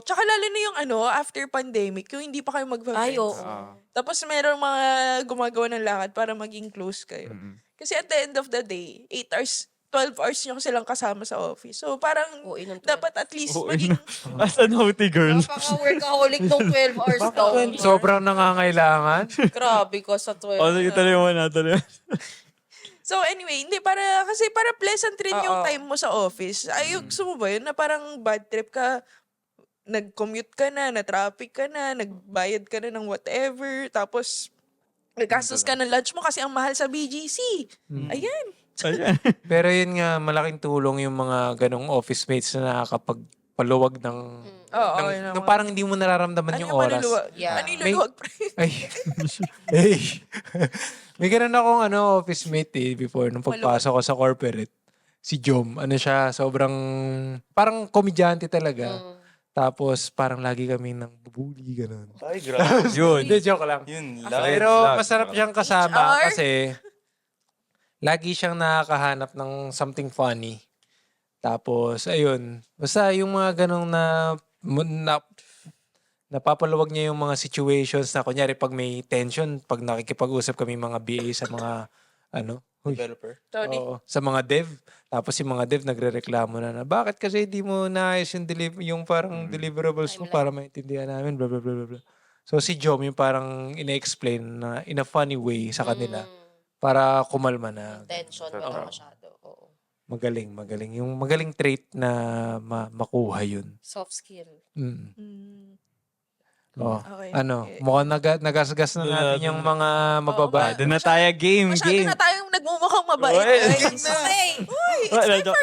Tsaka lalo na yung after pandemic, yung hindi pa kayo Ay, magpa-friends. oo. Tapos merong mga gumagawa ng lakad para maging close kayo. Kasi at the end of the day, 8 hours, 12 hours nyo silang kasama sa office. So parang Oo, inong 12. dapat at least Oo, maging... As a naughty girl. Napaka-workaholic nung 12 hours daw. Sobrang nangangailangan. Grabe ko sa 12. O, sige, tuloy mo na, tuloy. So anyway, hindi kasi para pleasant rin yung time mo sa office. Ay, gusto mo ba yun na parang bad trip ka, nag-commute ka na traffic ka na, nagbayad ka na ng whatever, tapos naggastos ka ng lunch mo kasi ang mahal sa BGC. Ayan. Ayan. Pero yun nga, malaking tulong yung mga ganong office mates na nakakapagpaluwag ng... Oo, ng- yun ng naman. parang hindi mo nararamdaman yung oras. Yeah. Ano yung May- luluwag, pre? Ay. Ay. May ganun akong office mate before nung pagpasok ko sa corporate. Si Jom. Ano siya, sobrang... Parang komedyante talaga. Tapos parang lagi kami nang bubuli, ganun. Ay, grabe. Yun. Hindi, joke lang. Yun Pero Lag. masarap siyang kasama HR? kasi lagi siyang nakakahanap ng something funny. Tapos, ayun. Basta yung mga ganong napapaluwag niya yung mga situations na kunyari pag may tension, pag nakikipag-usap kami mga BA sa mga Developer. Tony. oo, sa mga dev. Tapos yung mga dev nagrereklamo na bakit kasi di mo naayos yung parang deliverables mo para maintindihan namin, blah, blah, blah, blah, blah. So si Jom yung parang ina-explain na in a funny way sa kanila para kumalma na. Tension, wala masyado. Oo. Magaling. Yung magaling trait na makuha yun. Soft skill. Mm. Oh, Okay. mukhang nagasgas na natin yung mga mababa. Doon na tayo, game. Masyado na tayong nagmumukhang mabait. Uy. guys. Okay, Wala, let's go!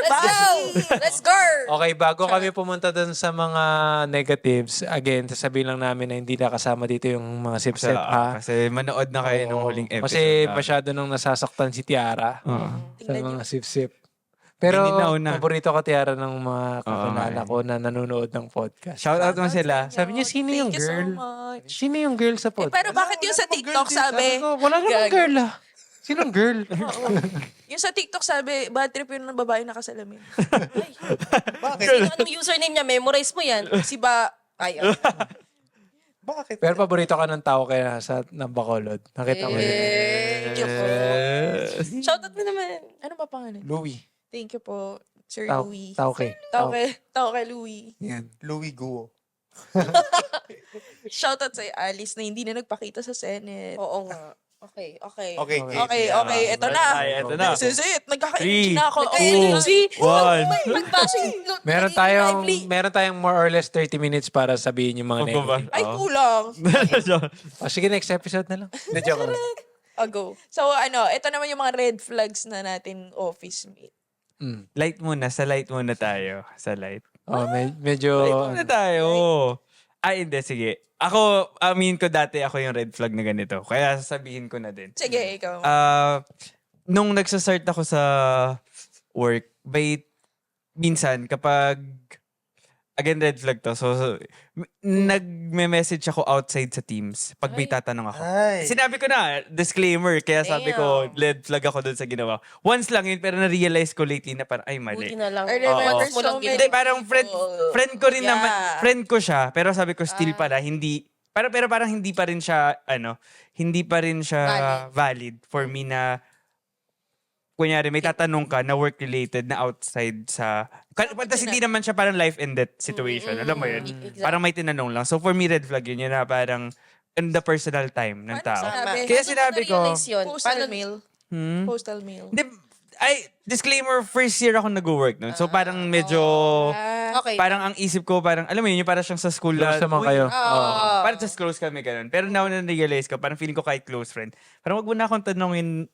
Let's go! Okay, bago kami pumunta dun sa mga negatives, again, sasabihin lang namin na hindi nakasama dito yung mga sip-sip, ha? Kasi manood na kayo nung huling episode. Kasi masyado nung nasasaktan si Tiara sa mga sip-sip. Pero Hindi na una. paborito ko Tiara ng mga kakilala ko na nanonood ng podcast. Shout out mo sila. Sabi niya, sino yung Thank you so girl? much. Sino yung girl sa podcast? Pero bakit yung sa TikTok sabi, Sabi ko, wala namang Gago. girl Sinong girl? yung sa TikTok sabi, bad trip yun ng babae nakasalamin. Sino anong username niya? Memorize mo yan. Si ba, Ay, Bakit? Pero paborito ka ng tao kaya sa Bacolod. Nakita mo yun. thank you po. Shoutout mo naman. Ano ba pangalan? Louie. Thank you po, Sir Tao, Louie. tao kay. Tao kay Louie. Yan. Louis Guo. Shoutout sa Alice na hindi na nagpakita sa Senate. Oo nga. Okay. Okay, Okay, ito na. Ay, ito na. This is it. Three, Nagkaka-energy na ako. Nagka-energy. one. Mag-bashing. Meron tayong more or less 30 minutes para sabihin yung mga Opo ba? negative. Ay, kulang. Sige, next episode na lang. Hindi, joke lang. Go. So, ito naman yung mga red flags na natin office mate. Mm. Light muna. Sa light muna tayo. Sa light. Oh, medyo... Light muna tayo. Ay, hindi. Sige. Ako, amin ko dati ako yung red flag na ganito. Kaya sasabihin ko na din. Sige, ikaw. Nung nagsastart ako sa work, minsan kapag, again, red flag to. So nagme-message ako outside sa Teams pag may tatanong ako. Ay. Sinabi ko na, disclaimer, kaya sabi ko, red flag ako dun sa ginawa. Once lang yun, pero na-realize ko lately na parang, ay, Buti mali. na lang. I remember Once mo lang so ginawa. Hindi, parang friend ko rin naman, Yeah. friend ko siya, pero sabi ko still pala, hindi, pero parang hindi pa rin siya, hindi pa rin siya valid for me na, kunyari, may tatanong ka na work-related na outside sa, tapos hindi naman siya parang life and death situation, alam mo yun? Exactly. Parang may tinanong lang. So for me, red flag yun na parang in the personal time ng Paano tao. sinabi? Kaya Paano sinabi mo ko, na-realize yun? Postal Paano- mail. hmm? Postal mail. Hindi, disclaimer, first year ako nag-work nun. So parang medyo, Okay. parang ang isip ko, parang, alam mo yun, yung parang siyang sa school. Close naman kayo. Parang just close kami ganun. Pero now na realize ko, parang feeling ko kahit close friend. Parang wag mo na akong tanongin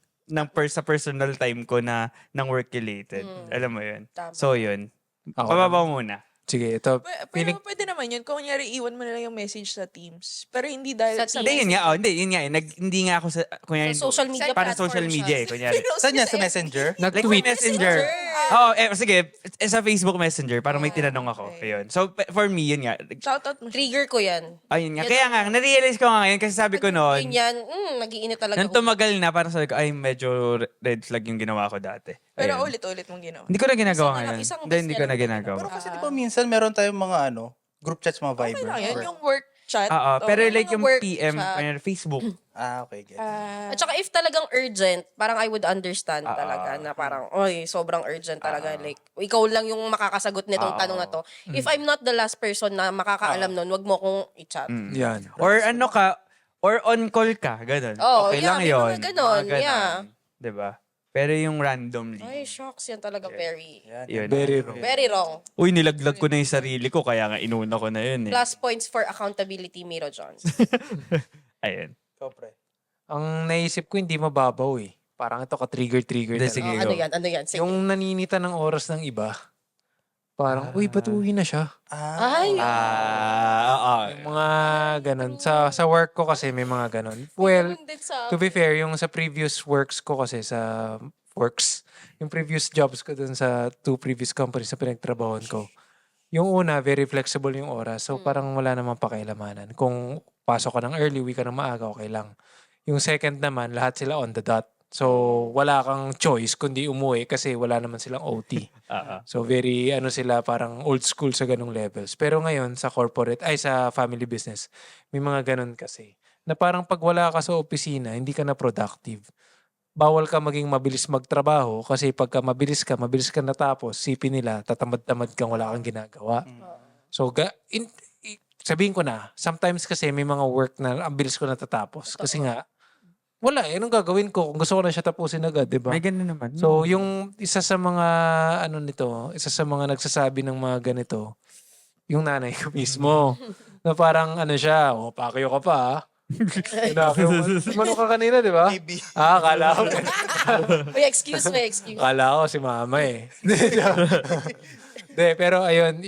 sa personal time ko na ng work-related. Alam mo yun. Tama. So yun. Ako Pababa muna. Sige, ito. Pero pwede naman yun. Kung kunyari, iwan mo na lang yung message sa Teams. Pero hindi dahil Sa sa Hindi, yun nga. Yun nga. Hindi nga ako sa, kunyari, Sa social media para platform social media siya. kunyari. Saan niya? Sa Messenger? Like Nag-tweet. sa Messenger. Oo, sige. Sa Facebook Messenger, parang may tinanong ako. Ayun. So, for me, yun nga. Shoutout mo. Trigger ko yan. Ayun nga. Kaya nga, na-realize ko nga ngayon kasi sabi ko noon, Yun yan, nag-iinit talaga. nang tumagal na, parang sabi ko, ay, medyo red flag yung ginawa ko dati. Pero Ayun. ulit-ulit mong ginawa. Hindi ko na ginagawa Isang na lang, ngayon. isang Hindi, beses hindi na ko lang na din. ginagawa. Pero kasi di ba minsan meron tayong mga group chats, mga Okay Viber. lang yun. or- Yung work chat. Oo, pero okay. like yung work PM, chat. kunyari, Facebook. Okay, get. At saka if talagang urgent, parang I would understand talaga na parang, oy, sobrang urgent talaga. Like, ikaw lang yung makakasagot nitong tanong na to. If I'm not the last person na makakaalam nun, wag mo kong i-chat. Yan. Or ano ka, or on call ka, ganun. Oo, Okay yeah, lang may yun. mga ganun, yeah. Diba? Pero yung randomly, Ay, shocks. Yan talaga very, yun. Very wrong. very wrong. Uy, nilaglag ko na yung sarili ko, kaya nga inuna ko na yun eh. Plus points for accountability, Miro Jones. Ayun. Ikaw, pre. Ang naisip ko, hindi mababaw eh. Parang ito ka-trigger-trigger. Hindi, talaga. sige. Ano yan? Ano yan? Sige. Yung naninita ng oras ng iba. Parang, uy, ba't uwi na siya? Ay, Oo. Yung mga ganun. Sa work ko kasi may mga ganun. Well, ganun din sa... to be fair, yung sa previous works ko kasi sa yung previous jobs ko dun sa 2 previous companies na pinagtrabahoan ko, yung una, very flexible yung oras. So, parang wala namang pakialamanan. Kung pasok ka ng early, uwi ka ng maaga, okay lang. Yung second naman, lahat sila on the dot. So, wala kang choice kundi umuwi kasi wala naman silang OT. So, very, sila, parang old school sa ganung levels. Pero ngayon, sa sa family business, may mga ganun kasi. Na parang pag wala ka sa opisina, hindi ka na productive. Bawal ka maging mabilis magtrabaho kasi pagka mabilis ka natapos, sipin nila, tatamad-tamad kang wala kang ginagawa. So, sabihin ko na, sometimes kasi may mga work na ang bilis ko natatapos. Kasi nga, wala eh. Anong gagawin ko? Kung gusto ko na siya tapusin agad, di ba? May ganun naman. So, yung isa sa mga, isa sa mga nagsasabi ng mga ganito, yung nanay ko mismo. Na parang ano siya, pakyo ka pa ah. Mano ka kanina, di ba? Maybe. Akala ko. May excuse. Akala ko si mama eh. Pero ayun,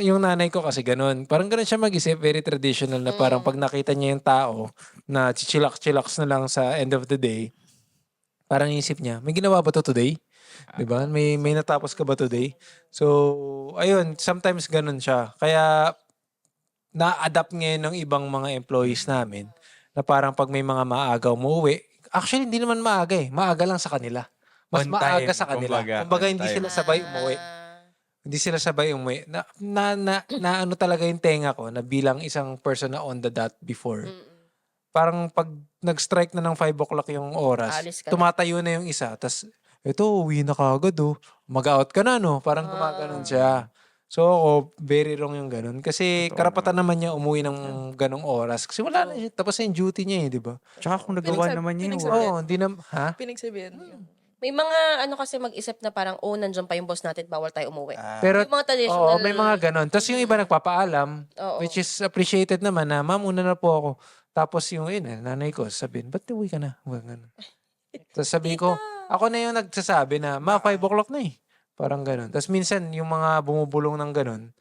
yung nanay ko kasi ganun. Parang ganun siya mag-isip, very traditional na parang pag nakita niya yung tao na chillax na lang sa end of the day, parang isip niya, may ginawa ba to today? 'Di ba? May natapos ka ba today? So, ayun, sometimes ganun siya. Kaya na-adapt ngayon ng ibang mga employees namin na parang pag may mga maaga umuwi, actually hindi naman maaga eh. Maaga lang sa kanila. Mas On maaga time, sa kanila. kumbaga, Kumbaga on hindi time. sila sabay umuwi. Hindi sila sabay umuwi. Na ano talaga yung tenga ko na bilang isang person na on the dot before. Parang pag nag-strike na ng 5 o'clock yung oras, Alis ka na. tumatayo na yung isa. Tapos, ito, uwi na kagad oh. Mag-out ka na no. Parang gumaganon siya. So ako, very wrong yung ganun. Kasi karapatan naman niya umuwi ng ganong oras. Kasi wala na siya. Tapos na yung duty niya eh, di ba? Tsaka kung nagawa naman niya yung pinagsabi- work. Oo, hindi na, ha? Pinagsabihan mo yun. May mga ano kasi mag-isip na parang, nandiyan pa yung boss natin, bawal tayo umuwi. Pero, Yung mga traditional... oo, may mga ganon. Tapos yung iba nagpapaalam, Oo. which is appreciated naman na, ma'am, una na po ako. Tapos yung nanay ko, sabihin, ba't uwi ka na? Huwag ganun. Tapos sabihin ko, ako na yung nagsasabi na, 5 o'clock na eh. Parang ganun. Tapos minsan, yung mga bumubulong ng ganun,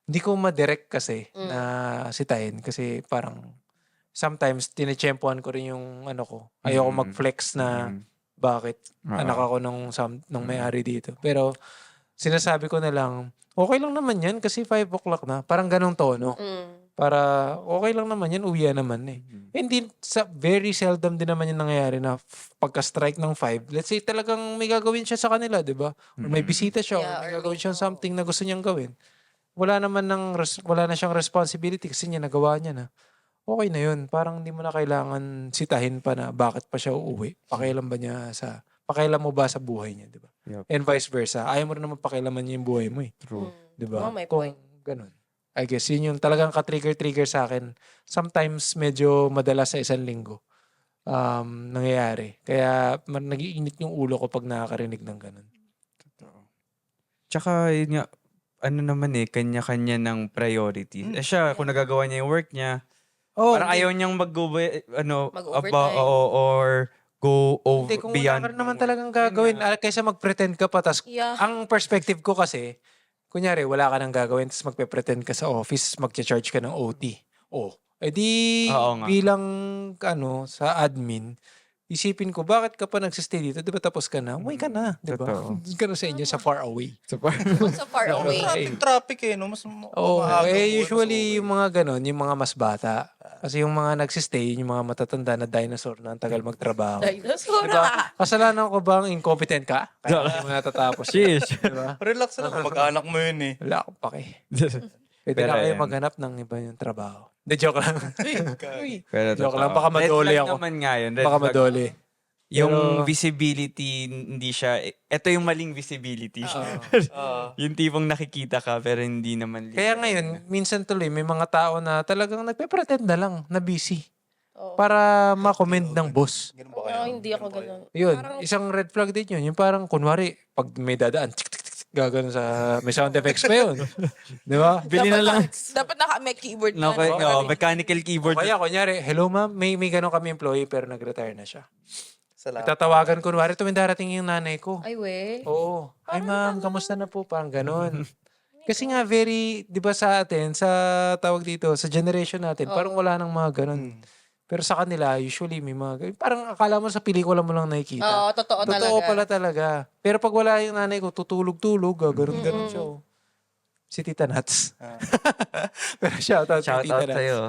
hindi ko ma-direct kasi na sitahin. Kasi parang, sometimes, tinechempohan ko rin yung ano ko. Ayoko mag-flex na, bakit anak ako nung may-ari dito. Pero, sinasabi ko na lang, okay lang naman yan kasi 5 o'clock na. Parang ganong tono. Para okay lang naman yan, uwian naman eh. Hindi, very seldom din naman yung nangyayari na pagka-strike ng 5, let's say talagang may gagawin siya sa kanila, di ba? Or may bisita siya, Yeah, or may or gagawin siya something na gusto niyang gawin. Wala na siyang responsibility kasi niya nagawa niya na. Okay na yun. Parang hindi mo na kailangan sitahin pa na bakit pa siya uuwi. Pakialam mo ba sa buhay niya, di ba? Yup. And vice versa. Ayaw mo rin naman pakialaman niya yung buhay mo eh. True. Di ba? Oh, may Kung point. ganun. I guess yun yung talagang ka-trigger sa akin. Sometimes medyo madalas sa isang linggo nangyayari. Kaya nag-iinit yung ulo ko pag nakakarinig ng ganun. Tsaka yun nga, ano naman eh, kanya-kanya ng priority. Siya, kung nagagawa niya yung work niya, Oh, parang hindi. ayaw niyang Mag-overtime. or go over Hindi, kung beyond. wala ka rin naman talagang gagawin, kaysa mag-pretend ka pa. Tas, Yeah. ang perspective ko kasi, kunyari, wala ka nang gagawin, tapos magpe-pretend ka sa office, mag-charge ka ng OT. Oh, edi Oo nga. bilang sa admin, isipin ko, bakit ka pa nagsistay dito? Di ba tapos ka na? Uwi ka na, di ba? Totoo. Doon ka na sa inyo, sa far away. So far away. Traffic eh, no? Mas Oo, maaga uwi, usually mas yung mga ganon, yung mga mas bata. Kasi yung mga nagsistay, yung mga matatanda na dinosaur na ang tagal magtrabaho. Dinosaur Diba? Kasalanan ko bang incompetent ka? Kaya hindi mo natatapos. Sheesh. Diba? Relax lang, mag-anak mo yun eh. Wala akong pake. Pwede Pero na kayo ayan. maghanap ng iba yung trabaho. Hindi, joke lang. Pero Joke totoo. lang, baka madole Red flag ako. naman nga yun. Red Baka flag. madoli. Yung Pero- visibility, hindi siya, ito yung maling visibility. Yung tipong nakikita ka, pero hindi naman. Kaya ngayon, minsan tuloy, may mga tao na talagang nagpe-pretend na lang na busy. Oo. Para ma-commend ng boss. Ganun ba kayo? Hindi ako ganun. Yun, Parang- isang red flag din yun. Yung parang, kunwari, pag may dadaan, tik, tik, tik, tik, gagano sa, may sound effects pa yun. Di ba? Bili na lang. Dapat may keyboard na. Okay, no? mechanical keyboard. Kaya, kunyari, hello ma'am, may gano'n kami employee pero nag-retire na siya. Salamat. Tatawagan, kunwari, tuwing darating yung nanay ko. Ay, we. Oo. Ay ma'am, kamusta na po? Parang gano'n. Kasi nga very, di ba sa atin, sa tawag dito, sa generation natin, parang wala nang mga gano'n. Pero sa kanila, usually may mga ganun. Parang akala mo sa pelikula mo lang nakikita. Oo, totoo talaga. Totoo pala talaga. Pero pag wala yung nanay ko, tutulog-tulog, gano'n siya. Oh. Si Tita Nats. Pero shoutout si Shout Tita out Nats. sa'yo.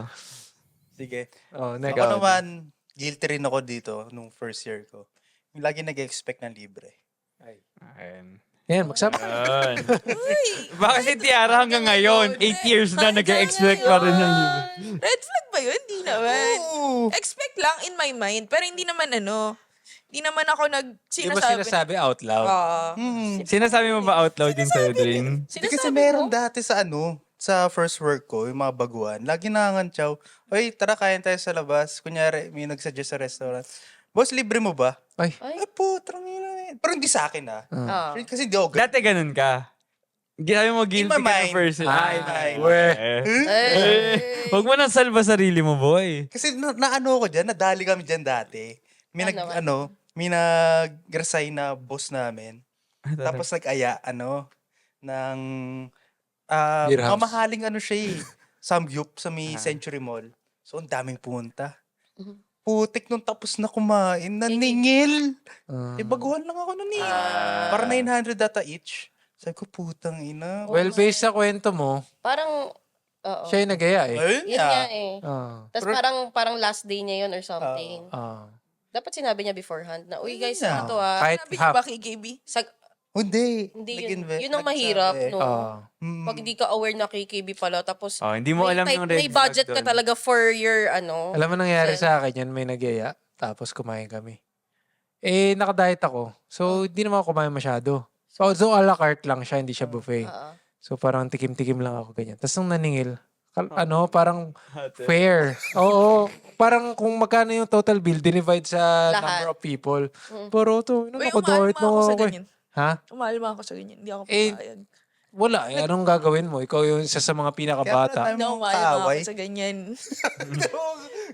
Sige. Oh, Ako naman, guilty rin ako dito nung first year ko. Yung lagi nag-expect ng libre. Yan, magsama. Bakit si Tiara hanggang ngayon, 8 years na nag-expect pa rin ng libre? Red flag ba yun? Hindi naman. Expect lang in my mind. Pero hindi naman hindi naman ako Di ba sinasabi out loud? Sinasabi mo ba out loud din sa'yo, Drain? Kasi meron dati sa first work ko, yung mga baguhan, lagi nakangantyaw, oy, tara kain tayo sa labas. Kunyari, may nagsuggest sa restaurant. Boss, libre mo ba? Ay. Ay po, trangina. Pero hindi sa akin Ah. Kasi di ako Dati ganun ka. Ginaya mo guilty In my ka na mind. person. Ay, Weh. Huwag mo nang salba sarili mo, boy. Kasi naano ko dyan, nadali kami dyan dati. May Ano? may nag-resign na boss namin. Tapos nag-aya, ng Beer house. mamahaling siya Samgyup sa may Century Mall. So, ang daming punta. Putik nung tapos na kumain, naningil. Baguhan lang ako nun Para 900 data each. Sabi ko, putang ina. Well, based sa kwento mo, Parang, oo. siya yung nagaya eh. Ayun Yun nga eh. Ah. Tapos parang last day niya yun or something. Ah. Dapat sinabi niya beforehand na, uy guys, Yeah. ito Kahit Sabi niyo half. ba kay KB? Hindi. Hindi yun. Nag-invest- Yun ang mahirap, nagsabi. no? Mm. Pag hindi ka aware na KKB pala, tapos Hindi mo alam yung red may budget flag ka doon. talaga for your, Alam mo nangyari sa akin yan, may nagaya. Tapos kumain kami. Eh, nakadiet ako. So, hindi naman ako kumain masyado. So, a la carte lang siya, hindi siya buffet. So, parang tikim-tikim lang ako ganyan. Tapos nung naningil, parang fair. Oo. Parang kung magkano yung total bill, divide sa Lahat. number of people. Pero ito, Uy, nakadiet umalma ako sa ako. ganyan. Ha? Umalma ako sa ganyan. Hindi ako Eh, papayag. Wala. Eh, anong gagawin mo? Ikaw yung isa sa mga pinakabata. Kaya Hindi ako mong umalma ako kaaway. sa ganyan.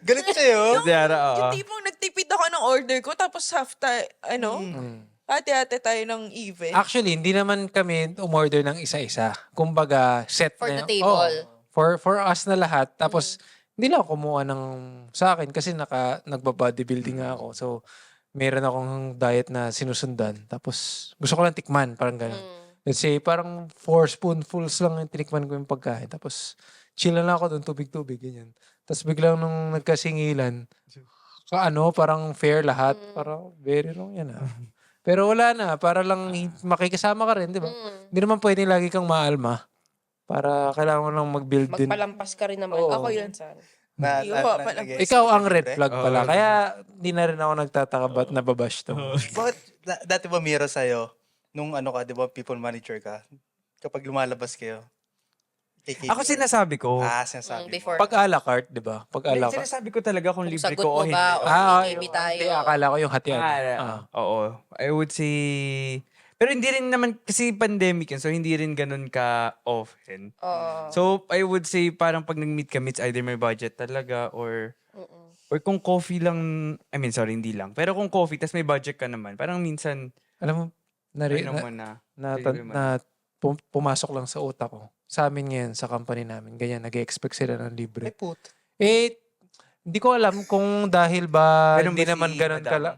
Galit sa'yo. Diara, Yung tipong nagtipid ako ng order ko, tapos hati-hati tayo ng event. Actually, hindi naman kami umorder ng isa-isa. Kumbaga, set For na the yun. table. For us na lahat. Tapos, hindi lang ako kumuha ng sa akin kasi nagba-bodybuilding nga ako. So, meron akong diet na sinusundan. Tapos, gusto ko lang tikman. Parang gano'n. Let's say, parang 4 spoonfuls lang yung tinikman ko yung pagkain. Tapos, chill lang ako doon, tubig-tubig, ganyan. Tapos, biglang nung nagkasingilan, parang fair lahat. Parang, very wrong yan Pero wala na, para lang makikisama ka rin, di ba? Hindi naman pwede lagi kang maalma. Para kailangan mo lang mag-build din. Magpalampas ka rin naman. Oo. Ako yun. minsan. Ikaw ang red flag pala. Kaya hindi na rin ako nagtataka ba't nababash to. Bakit dati ba mira sa'yo, nung di ba, people manager ka, kapag lumalabas kayo, KKB. Ako sinasabi ko. Sinasabi mo. Before. Pag a la carte, di ba? Pag a la carte. Sinasabi ko talaga kung libre sagot ko o mo hindi. ba o KKB tayo. Hindi, akala ko yung hatian. Oo. I would say... Pero hindi rin naman, kasi pandemic yun, so hindi rin ganun ka often. Oo. So, I would say parang pag nag-meet kami, it's either may budget talaga or kung coffee lang, hindi lang. Pero kung coffee, tas may budget ka naman, parang minsan, Alam mo, pumasok lang sa utak ko. Sa amin ngayon, sa company namin, ganyan, nag-expect sila ng libre. Ay, put. Hindi ko alam kung dahil ba Ganun hindi ba si naman ganun Madam? kala.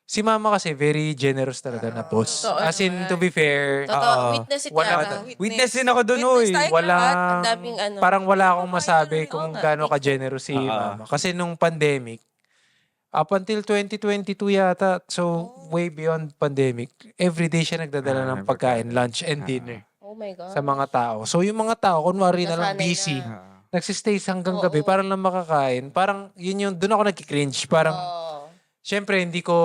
Si mama kasi very generous talaga na boss. Totoo As in, naman. to be fair, Totoo, witness it wala- yata. witness din ako dun, Witness oy. tayo lahat. wala, Ang daming parang wala akong Ano, masabi oo kung nga, gaano ka-generous si mama. Kasi nung pandemic, up until 2022 yata, so way beyond pandemic, everyday siya nagdadala ng pagkain, lunch and dinner Oh my God. sa mga tao. So yung mga tao, kunwari na lang Nasanay busy, na. nagsistays hanggang gabi, parang lang makakain. Parang yun yung, doon ako nagki-cringe. Parang, syempre, hindi ko,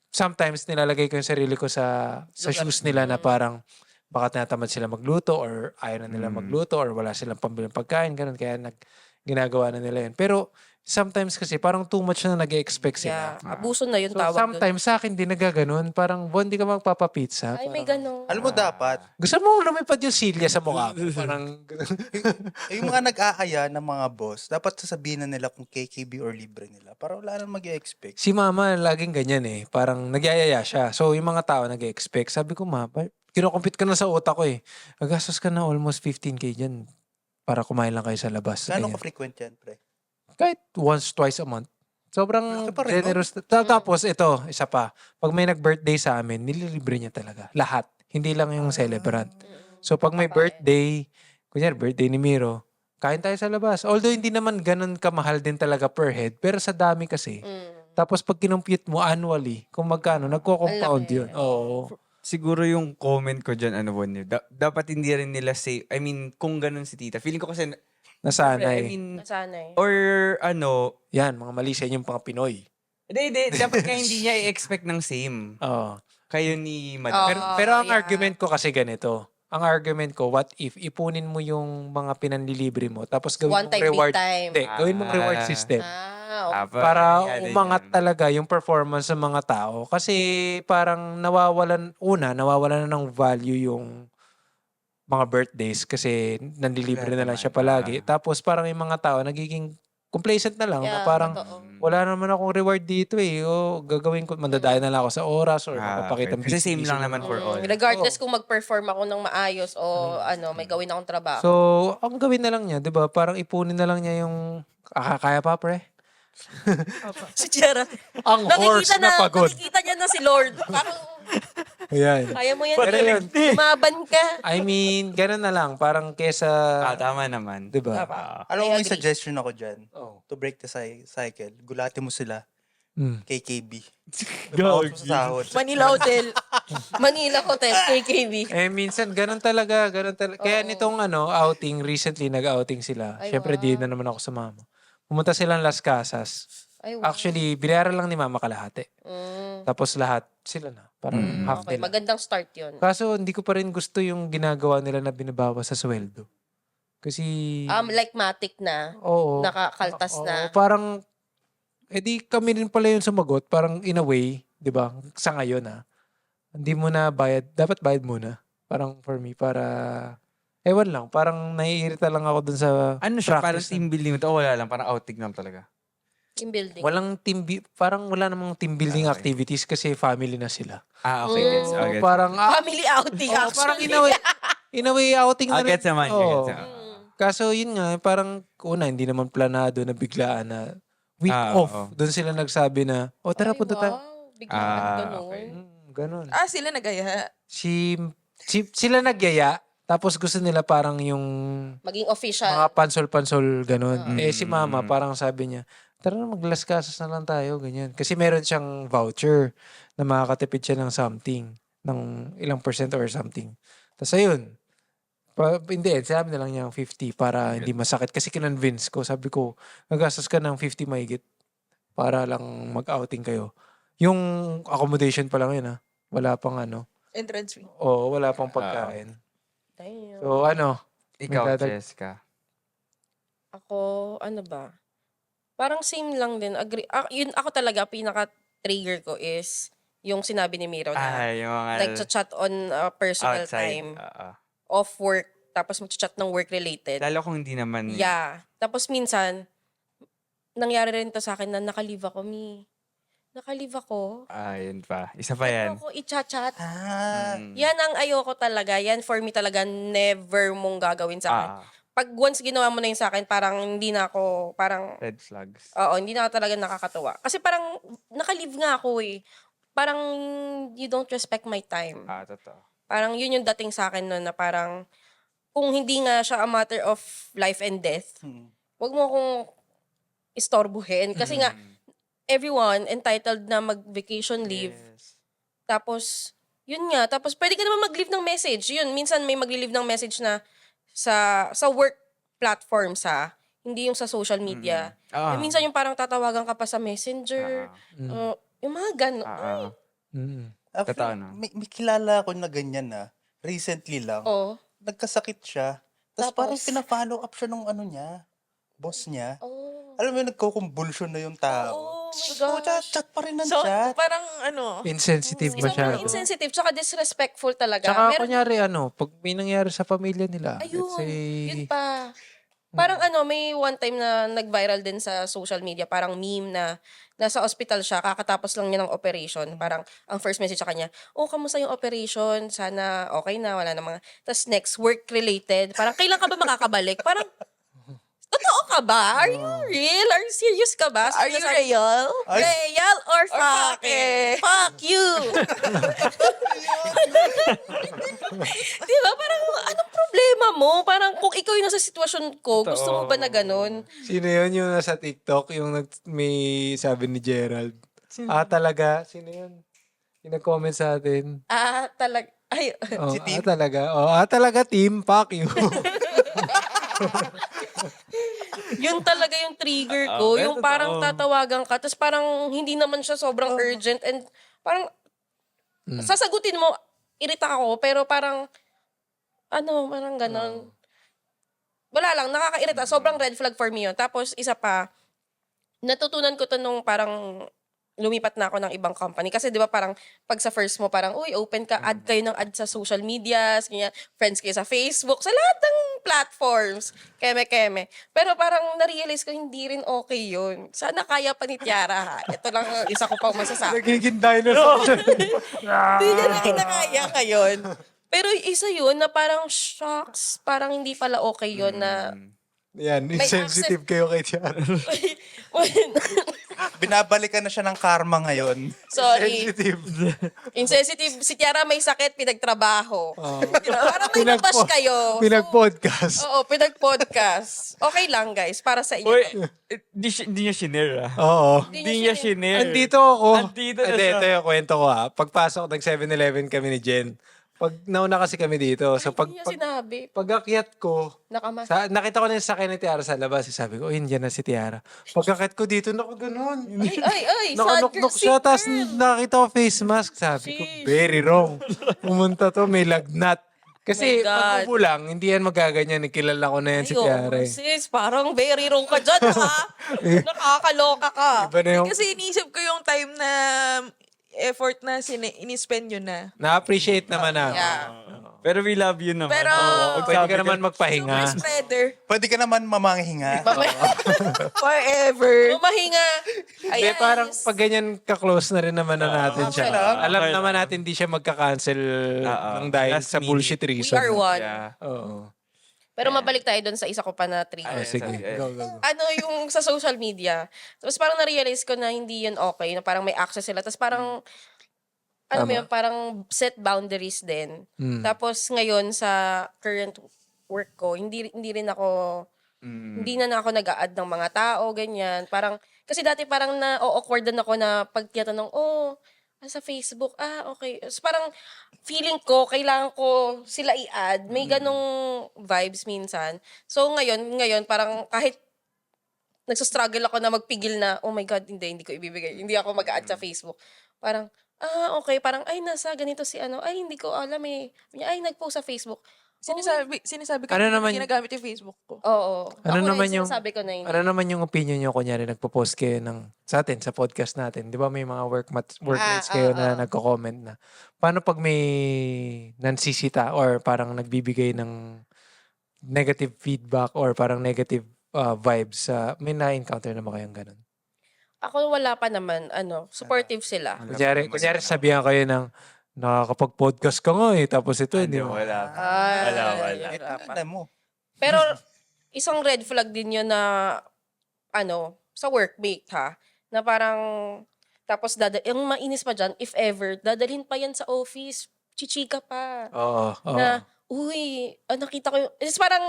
sometimes nilalagay ko yung sarili ko sa shoes nila na parang, baka tinatamad sila magluto or ayaw na nila magluto or wala silang pambilang pagkain, ganun. Kaya ginagawa na nila yun. Pero, sometimes kasi parang too much na nag-expect Yeah. sila. Abuso na yung So, tawag doon. sometimes sa akin din nagaganon. Parang, hindi ka magpapapizza. Ay, may Parang, ganun. Alam mo dapat, gusto mo lumipad yung silya sa mukha mo. Parang, yung mga nag-aaya ng mga boss, dapat sasabihin na nila kung KKB or libre nila. Para wala nang mag-expect. si mama laging ganyan eh. Parang nagyayaya siya. So, yung mga tao nag-expect. Sabi ko, ma, kinocompute ka na sa utak ko eh. Nagastos ka na almost 15K dyan para kumain lang kayo sa labas. Gano'ng Ganyan. ka-frequent yan, pre? Kahit once, twice a month. Sobrang Laki pa rin, no? generous. Tapos, ito, isa pa. Pag may nag-birthday sa amin, nililibre niya talaga. Lahat. Hindi lang yung celebrant. So, pag may birthday, kunyari, birthday ni Miro, kain tayo sa labas. Although, hindi naman ganun kamahal din talaga per head. Pero sa dami kasi. Tapos, pag kinumpute mo annually, kung magkano, nagko-compound yun. Oo. Siguro yung comment ko dyan, dapat hindi rin nila say, kung ganun si tita. Feeling ko kasi, Nasanay. Nasanay. or Yan, mga mali sa inyong mga Pinoy. hindi, dapat nga hindi niya i-expect ng same. Oo. Kayo ni Madam. Pero ang argument ko kasi ganito. Ang argument ko, what if ipunin mo yung mga pinanlilibre mo tapos gawin One mong time, big reward. time. Hindi, gawin mong reward system. Para umangat talaga yung performance ng mga tao. Kasi parang nawawalan na ng value yung mga birthdays kasi nanlilibre na lang siya palagi. Tapos parang yung mga tao nagiging complacent na lang na Yeah, parang totoo. wala naman akong reward dito eh. O gagawin ko, mandadayo na lang ako sa oras or makapakita okay. Kasi same lang naman for all. Regardless kung mag-perform ako ng maayos o may gawin akong trabaho. So, ang gawin na lang niya, 'di ba? Parang ipunin na lang niya yung kaya pa pre. si Jera, Ang horse na pagod. nakikita niya na si Lord. Parang, Ayan. kaya mo yan. Pero yun. Umaban ka. I mean, ganun na lang. Parang kesa, Tama naman. 'di ba? Alam mo, I may agree. suggestion ako dyan. Oh. To break the cycle, gulatin mo sila. Mm. KKB. Bawas mo sa sahod. Manila Hotel. Manila Hotel, KKB. Eh minsan ganun talaga. Kaya nitong outing, recently nag-outing sila. Ay, Siyempre wow. di na naman ako sumama. Pumunta silang Las Casas. Ay, wow. Actually, binayaran lang ni mama kalahati. Mm, Tapos lahat sila na. Parang half okay, nila. magandang start yun. Kaso hindi ko pa rin gusto yung ginagawa nila na binabawas sa sweldo. Kasi Like Matic na, oo. nakakaltas Oo, na. parang edi kami rin pala yung sumagot. Parang in a way, 'di ba? Sa ngayon hindi mo na bayad, dapat bayad muna. Parang for me para ewan lang, parang naiirita lang ako dun sa Ano siya? Parang practice team building ito. Wala lang. Parang outing lang talaga. Team building. Walang parang wala namang team building Okay. activities kasi family na sila. Okay. Gets. So, Gets. parang Family outing, parang actually. in a way outing na rin. Gets naman. Oo. Gets naman. Kaso yun nga, parang una, hindi naman planado na biglaan na week off. Oo. Doon sila nagsabi na, tara, Ay, punta tayo. wow. Biglaan ganun. okay. Ganun. Sila nagaya. Sila nagyaya, tapos gusto nila parang yung Maging official. mga pansol-pansol, ganun. Ah. Eh si mama, parang sabi niya, tara na, mag-Las Casas na lang tayo, ganyan. Kasi meron siyang voucher na makakatipid siya ng something, ng ilang percent or something. Tapos ayun, hindi, sabi na lang niya ang 50 para hindi masakit. Kasi kinonvince ko, sabi ko, nagastos ka ng 50 mahigit para lang mag-outing kayo. Yung accommodation pa lang yun wala pang Entrance fee. wala pang pagkain. Damn. So Ikaw, May dadag- Jessica. Ako, ano ba? Parang same lang din. Agree. Yun ako talaga, pinaka-trigger ko is yung sinabi ni Miro na Yung mga nag-chat on personal outside. time, off work, tapos mag-chat ng work-related. Lalo kung hindi naman. Yeah. Tapos minsan, nangyari rin to sa akin na naka-leave ako, Naka-leave ako. Yun pa. Isa pa yan. Ako i-chat. Mm. Yan ang ayoko talaga. Yan for me talaga never mong gagawin sa akin. Ah, Pag once ginawa mo na yun sa akin, parang hindi na ako, parang, red flags. hindi na ako talaga nakakatuwa. Kasi parang, naka-leave nga ako eh. Parang, you don't respect my time. Totoo. Parang yun yung dating sa akin nun na parang, kung hindi nga siya a matter of life and death, wag mo akong istorbuhin. Kasi nga, everyone entitled na mag-vacation leave. Yes. Tapos, yun nga. Tapos, pwede ka naman mag-leave ng message. Yun, minsan may mag-leave ng message na sa work platforms hindi yung sa social media. Eh, minsan yung parang tatawagan ka pa sa messenger. Yung mga gano'n. Totoo, no? May kilala ko na ganyan recently lang. Oh. Nagkasakit siya. Tapos Tapos? parang pina-follow up siya nung boss niya. Oh. Alam mo, nagko-convulsion na yung tao. Oh my So, gosh. chat pa rin ng So, chat. parang Insensitive Sobrang masyado. insensitive, tsaka disrespectful talaga. Tsaka Meron- kunyari pag may nangyari sa pamilya nila, Ayun, let's say, yun pa. Parang may one time na nag-viral din sa social media, parang meme na nasa hospital siya, kakatapos lang niya ng operation. Parang ang first message sa kanya, kamusta yung operation? Sana okay na, wala na mga... Tapos next, work-related. Parang, kailan ka ba makakabalik? Parang, totoo ka ba? Are you real? Are you serious ka ba? are you real? Real or fuck fuck Fuck you! Diba? Parang, anong problema mo? Parang, kung ikaw yung nasa sitwasyon ko, gusto mo ba na ganun? sino yun yung nasa TikTok, yung may sabi ni Gerald. Talaga? Sino yun? Yung nag-comment sa atin. Talaga. Ay, Talaga. Talaga, team, fuck you. yun talaga yung trigger ko. Yung parang tatawagan ka, tapos parang hindi naman siya sobrang urgent and parang sasagutin mo, irita ako, pero parang parang ganon. Wala lang, nakakairita. Sobrang red flag for me yun. Tapos isa pa, natutunan ko to nung parang lumipat na ako ng ibang company. Kasi di ba parang pag sa first mo parang, uy, open ka, add kayo ng add sa social medias, ganyan, friends kayo sa Facebook, sa lahat ng platforms. Keme-keme. Pero parang na-realize ko, hindi rin okay yun. Sana kaya pa ni Tiara, ha? Ito lang ang isa ko pang masasabi. Nagiging dinosaur. Hindi niya na kinakaya ngayon. Pero isa yun na parang shocks. Parang hindi pala okay yun na... Yan, insensitive kayo kay Tiara. Binabalikan na siya ng karma ngayon. Sorry. Sensitive. Insensitive. Si Tiara may sakit, pinagtrabaho. Parang may nabash kayo. Pinag-podcast. Oo, pinag-podcast. Okay lang, guys. Para sa inyo. Uy, di niya shinare, ah. Oo. Di niya shinare. Andito ako. Andito na Hindi, siya. ito yung kwento ko ha. Pagpasok ng 7-Eleven kami ni Jen. Pag nauna kasi kami dito. So pag, Hindi niya sinabi. pag-akyat ko, Nakamas. nakita ko na yung sakay ni Tiara sa labas. Sabi ko, yan na si Tiara. Pag-akyat ko dito, naku, ganun. Ay, sad girl, Nakanuknuk siya, sick tapos girl. nakita ko face mask. Sabi ko, Sheesh. very wrong. Pumunta to, may lagnat. Kasi My God. pag upo lang, hindi yan magaganyan. Kilala ko na yan si Ay, oo, Tiara. eh. sis, parang very wrong ka dyan, ha? Nakakaloka ka. Iba na yung, Kasi inisip ko yung time na effort na inispend yun na. na-appreciate naman namin. Yeah. Pero we love you naman. Pero, Pwede ka naman magpahinga. super spreader. Pwede ka naman mamanghinga. Forever. Umahinga. Hindi, parang pag ganyan ka-close na rin naman na natin siya. Alam Okay naman lang. natin di siya magka-cancel ng dahil Last sa minute. bullshit We reason. are one. Yeah. Oo. Pero mabalik tayo doon sa isa ko pa na trigger. Oh, sige. Sige. Go, go, go. Ano yung sa social media. Tapos parang na-realize ko na hindi yun okay. Na parang may access sila. Tapos parang, ano mo Tama. yun, parang set boundaries din. Mm. Tapos ngayon sa current work ko, hindi rin ako, hindi na ako nag-a-add ng mga tao, ganyan. Parang, kasi dati parang na-awkward din ako na pag tinatanong, sa Facebook, okay. So parang feeling ko, kailangan ko sila i-add. May ganong vibes minsan. So ngayon parang kahit nagsastruggle ako na magpigil na, oh my God, hindi ko ibibigay. Hindi ako mag-add sa Facebook. Parang, okay. Parang, ay, nasa ganito si ano. Ay, hindi ko alam eh. Ay, nag-post sa Facebook. Sinasabi ko Ano na naman- ginagamit yung Facebook ko. Oo. Ano Ako naman rin, yung- sinasabi ko na yun. Ano naman yung opinion nyo, kunyari nagpo-post kayo sa atin, sa podcast natin. Di ba may mga workmates kayo na nagko-comment na. Paano pag may nansisita or parang nagbibigay ng negative feedback or parang negative vibes? May na-encounter na ba kayong ganun? Ako wala pa naman, supportive sila. Kunyari sabihan kayo ng nakakapag-podcast ka nga eh, tapos ito, hindi mo. Wala. Ay, Wala. Ito na alam mo. Pero, isang red flag din yun na, sa workmate ha, na parang, tapos yung mainis pa dyan, if ever, dadalhin pa yan sa office, chichika pa. Oo. Na, uy, nakita ko yun. It's parang,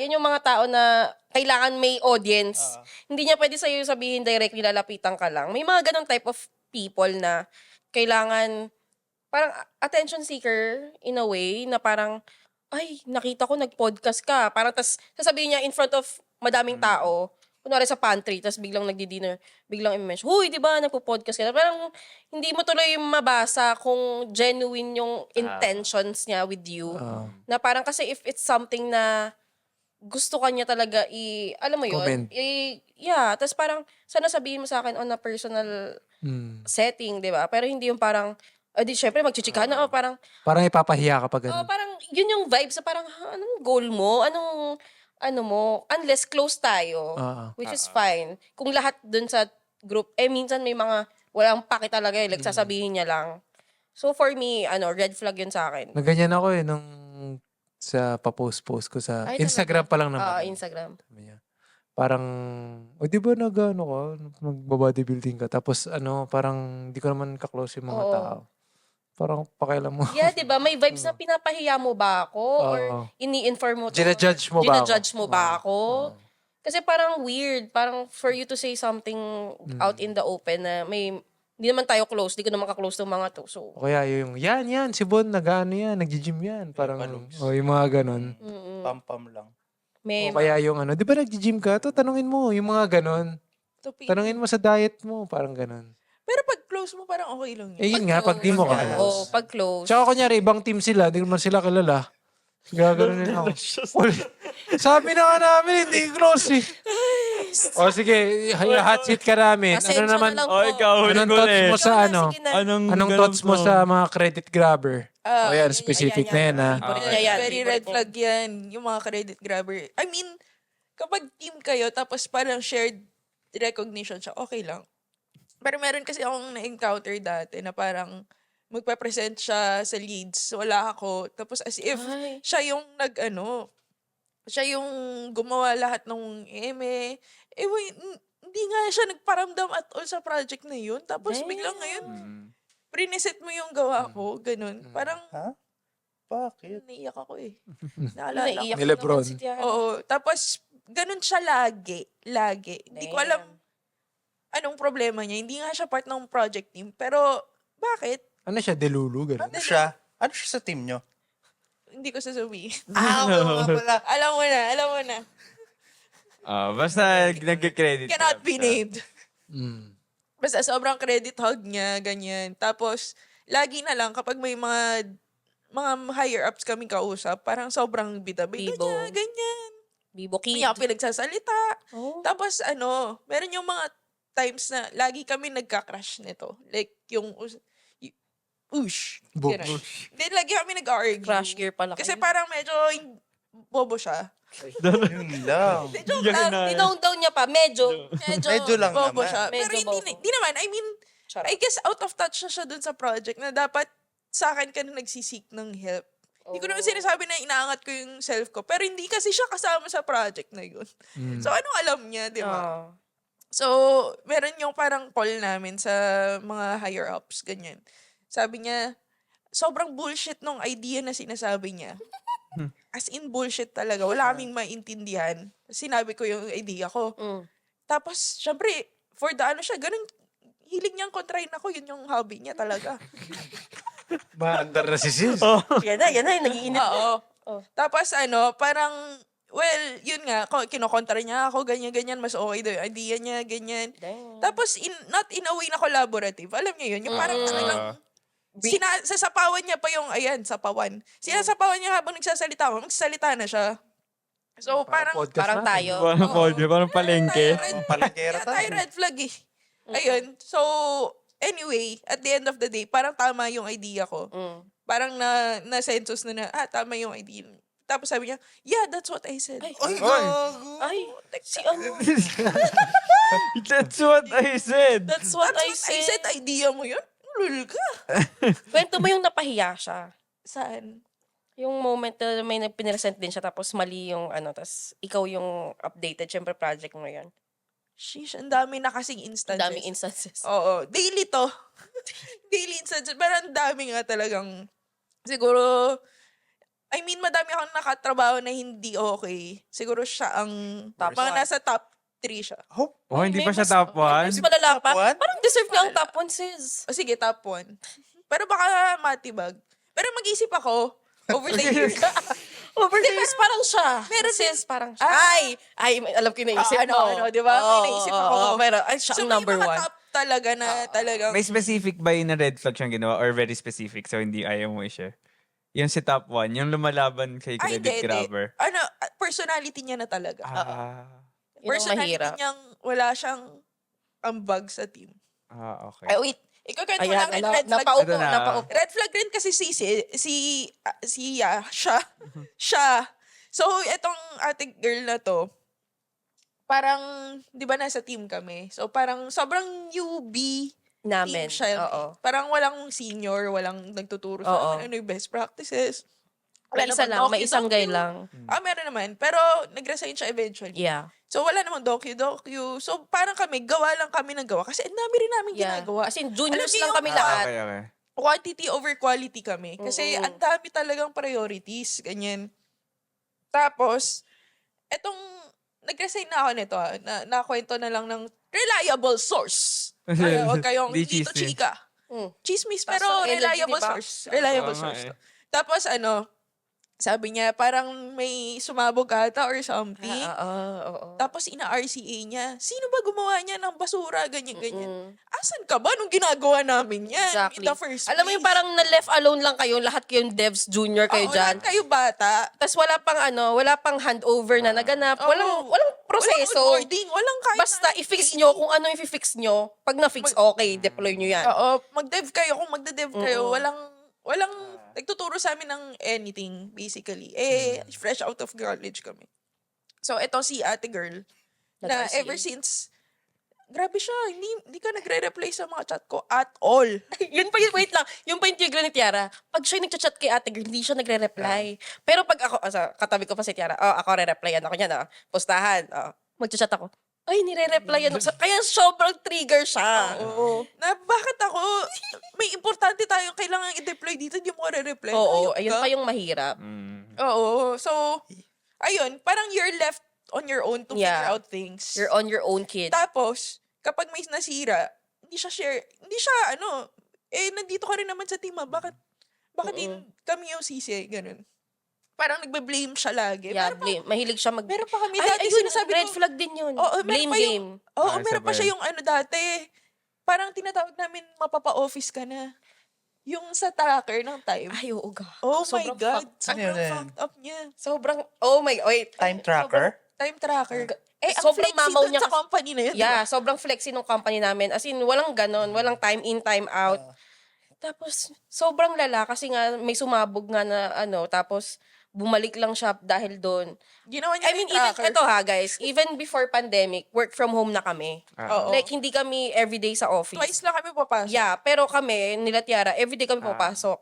yun yung mga tao na kailangan may audience. Hindi niya pwede sa'yo sabihin directly, lalapitan ka lang. May mga ganong type of people na kailangan, parang attention seeker in a way, na parang, ay, nakita ko nag-podcast ka. Parang tas sasabihin niya in front of madaming tao, kunwari sa pantry, tas biglang nagdi-dinner, biglang i-mention, huy, di ba, nagpo-podcast ka? Parang hindi mo tuloy mabasa kung genuine yung intentions niya with you. Na parang kasi if it's something na gusto ka niya talaga alam mo yun? Comment. Yeah, tas parang sana sabihin mo sa akin on a personal setting, di ba? Pero hindi yung parang, di syempre magchichika na, parang, Parang ipapahiya ka pag ganun. parang yun yung vibes na parang, anong goal mo? Anong, mo? Unless close tayo, which is fine. Kung lahat dun sa group, minsan may mga walang paki talaga like sasabihin niya lang. So for me, red flag yun sa akin. Naganyan ako eh, nung sa papost-post ko sa Ay, Instagram pa lang naman. Instagram. Sabi niya, parang, di ba ka, mag-bodybuilding ka? Tapos parang di ko naman kaklose yung mga Oo. tao. Parang pakialam mo. Yeah, di ba? May vibes na pinapahiya mo ba ako? Or ini-inform mo to? Ginajudge mo ba ako? Ginajudge mo ba ako? Kasi parang weird. Parang for you to say something out in the open na hindi naman tayo close. Di ko naman ka-close ng mga to. So, O kaya yung, yan, si Bon, nag-gym yan. Parang, yung mga ganon. Pam-pam lang. may O kaya yung di ba nag-gym ka? To, tanungin mo, yung mga ganon. Tanungin mo sa diet mo, parang ganon. Pero pag close mo, parang okay lang yun. Eh, yun nga, pag di mo ka Oo, close. pag close. Tsaka kunyari, ibang team sila, hindi naman sila kilala. Gagano'n din ako. Sabi na nga namin, hindi close eh. artist. O sige, hot seat ka namin. Ano Pasensya naman, na lang Oh, po. ikaw, anong huli. thoughts mo sa Ikaw na, ano? sige na. Anong thoughts mo sa mga credit grabber? O yan, specific na yan ha. Favorite niya yan. Very favorite red niya. flag yan. Yung mga credit grabber. I mean, kapag team kayo, tapos parang shared recognition siya, okay lang. Pero meron kasi akong na-encounter dati na parang magpa-present siya sa leads, wala ako. Tapos as if Ay. siya yung siya yung gumawa lahat ng eme. Eh, hindi nga siya nagparamdam at all sa project na yun. Tapos Damn. biglang ngayon, priniset mo yung gawa ko, ganun. Parang, Ha? Bakit? naiyak ako eh. Naalala ko. Naiiyak Ni Lebron. naman si Tiana. Oo. Tapos, ganun siya lagi. Lagi. Hindi ko alam anong problema niya. Hindi nga siya part ng project team. Pero, bakit? Ano siya, delulu? Ganun. Ano siya? Ano siya sa team nyo? Hindi ko sasabihin. Oo nga pala. Alam mo na. Basta nag-credit. Cannot be named. Mm. Basta sobrang credit hog niya, ganyan. Tapos, lagi na lang kapag may mga higher ups kaming kausap, parang sobrang bida-bida Bibo. niya, ganyan. Bibo Kid. Hindi ako pinagsasalita. Oh. Tapos meron yung mga times na lagi kami nagka-crush nito. Like yung ush. Ganun. Then lagi kami nag-argue. Crash gear pala Kasi kayo. parang medyo bobo siya. Yun lang. Hindi, joke lang. Dinown niya pa. Medyo. Medyo lang bobo naman. siya. Pero Medyo hindi bobo. naman. I mean, Charot. I guess out of touch na siya dun sa project na dapat sa akin ka na nagsisik ng help. Hindi ko naman sinasabi na inaangat ko yung self ko. Pero hindi kasi siya kasama sa project na yun. So, anong alam niya, di ba? Ah. So, meron yung parang call namin sa mga higher ups, ganyan. Sabi niya, sobrang bullshit nung idea na sinasabi niya. As in bullshit talaga. Wala kaming maintindihan. Sinabi ko yung idea ko. Mm. Tapos, syempre, for the ano siya, ganun, hilig niyang kontrahin ako, yun yung hobby niya talaga. Maandar na si sis. Yan na, nagiinit. Oo. Oh. Tapos parang, well, yun nga, kinokontra niya ako, ganyan-ganyan, mas okay daw yung idea niya, ganyan. Damn. Tapos, not in a way na collaborative. Alam niyo yun, yung parang talagang, sasapawan niya pa yung, sapawan. Sinasapawan niya habang nagsasalita ako, magsasalita na siya. So, parang, Podcast Parang natin. tayo. Parang podyo, parang palengke. Palengkera tayo red flag eh. Ayun. So, anyway, at the end of the day, parang tama yung idea ko. Mm. Parang na-census na, tama yung idea. Tapos sabi niya, yeah, that's what I said. Ay. Ay, gago. Ay, si ano? That's what I said. That's what I I said, said. idea mo yun? Lul ka. Kwento mo yung napahiya siya. Saan? Yung moment na may pinresent din siya tapos mali yung tapos ikaw yung updated, syempre project mo yun. Sheesh, ang dami na kasing instances. Ang daming instances. Oo. Daily to. Daily instances. Pero ang dami nga talagang, siguro, I mean, madami akong nakatrabaho na hindi okay. Siguro siya ang, Top mga one. nasa top 3 siya. Oh, hindi May pa siya mas- top 1? Mas malala pa. Top one? Parang deserve niya ang top 1, sis. O sige, top 1. Pero baka matibag. Pero mag-isip ako, over the years. Over the years, parang siya. Meron sis, parang siya. Ay! Ay, alam ko yung naisip Ano, mo. di ba? May Oo, naisip oo, ako. oo, pero ay, siya So, ang may number mga one. top talaga na talagang, May specific ba yun na red flag siyang ginawa or very specific so hindi ayaw mo i-share? Yung si top 1, yung lumalaban kay ay, credit hindi. grabber. Ano, personality niya na talaga. Yun ang Personality mahirap. niyang wala siyang ambag sa team. Okay. Ay, wait. Ikakwento ko Ayan, lang rin red flag. napaupo, Ito na. napaupo. Red flag rin kasi siya. So, itong ating girl na to, parang, di ba nasa team kami? So, parang sobrang newbie Namin. team siya. Oo. Parang walang senior, walang nagtuturo Oo. sa ano yung best practices. May isa lang, may isang guy lang. Meron naman. Pero, nag-resign siya eventually. Yeah. So, wala namang docu. So, parang kami, gawa lang kami ng gawa. Kasi ang dami rin namin Yeah. ginagawa. As in, juniors Alam niyo lang yung kami mga- lahat. Okay. Quantity over quality kami. Kasi ang dami talagang priorities. Ganyan. Tapos, nag-resign na ako nito nakwento na lang ng reliable source. Huwag kayong Di dito chismis. chika. Mm. Chismis, Taas pero ang energy, reliable diba? source. Reliable Oo nga source. eh. to. Tapos sabi niya, parang may sumabog ata or something. Oo. Tapos ina-RCA niya, sino ba gumawa niya ng basura, ganyan-ganyan. Mm. Asan ka ba nung ginagawa namin yan? Exactly. In the first Alam mo yung place? parang na-left alone lang kayo, lahat kayong devs, junior kayo Oo, dyan. lahat kayo bata. Tapos wala pang handover na naganap. Oo. Walang proseso. Walang onboarding, walang kahit Basta i-fix nyo kung ano yung i-fix nyo. Pag na-fix, okay, deploy nyo yan. Oo, mag-dev kayo kung magde-dev kayo. Walang nagtuturo sa amin ng anything, basically. Fresh out of college kami. So, ito si ate girl, na Nag-RCA. ever since, grabe siya, hindi ka nagre-reply sa mga chat ko at all. Yun pa yun, wait lang. Yung pa yung tigre ni Tiara. Pag siya nagchat kay ate girl, hindi siya nagre-reply. Pero pag ako, katabi ko pa si Tiara, ako re-replyan ako niyan, postahan, magchat ako. Ay, nire-replyan ako. Kaya sobrang trigger siya. Oo. Na bakit ako, may importante tayo, kailangan i-deploy dito, hindi mo ka re-reply. Oo, Ayok ayun ka. pa yung mahirap. Oo. So, ayun, parang you're left on your own to figure out things. You're on your own, kid. Tapos, kapag may nasira, hindi siya, nandito ka rin naman sa team, bakit kami yung sisi, ganun. Parang nagbe-blame siya lagi. Yeah, Meron pa- blame. Mahilig siya Meron pa kami Ay, dati ayun, sinasabi red ko- flag din yun. Oo, meron Blame pa game. Oo, Ah, meron isa pa pa siya yun. yung dati. Parang tinatawag namin, mapapa-office ka na. Yung sa tracker ng time. Ay, oo, God. Oh my Sobrang God. fucked. Sobrang Ano yun? fucked up niya. Oh my, wait. Time tracker? Time tracker. Ang Sobrang flexi mamaw dun niya sa kasi- company na yun. Yeah, sobrang flexi ng company namin. As in, walang ganon. Walang time in, time out. Tapos, sobrang lala kasi nga may sumabog nga na tapos bumalik lang siya dahil doon. Ginawa niya I mean, yung even, tracker. ito ha guys, even before pandemic, work from home na kami. Oo. Like, hindi kami everyday sa office. Twice lang kami papasok. Yeah, pero kami, nila Tiara, everyday kami papasok.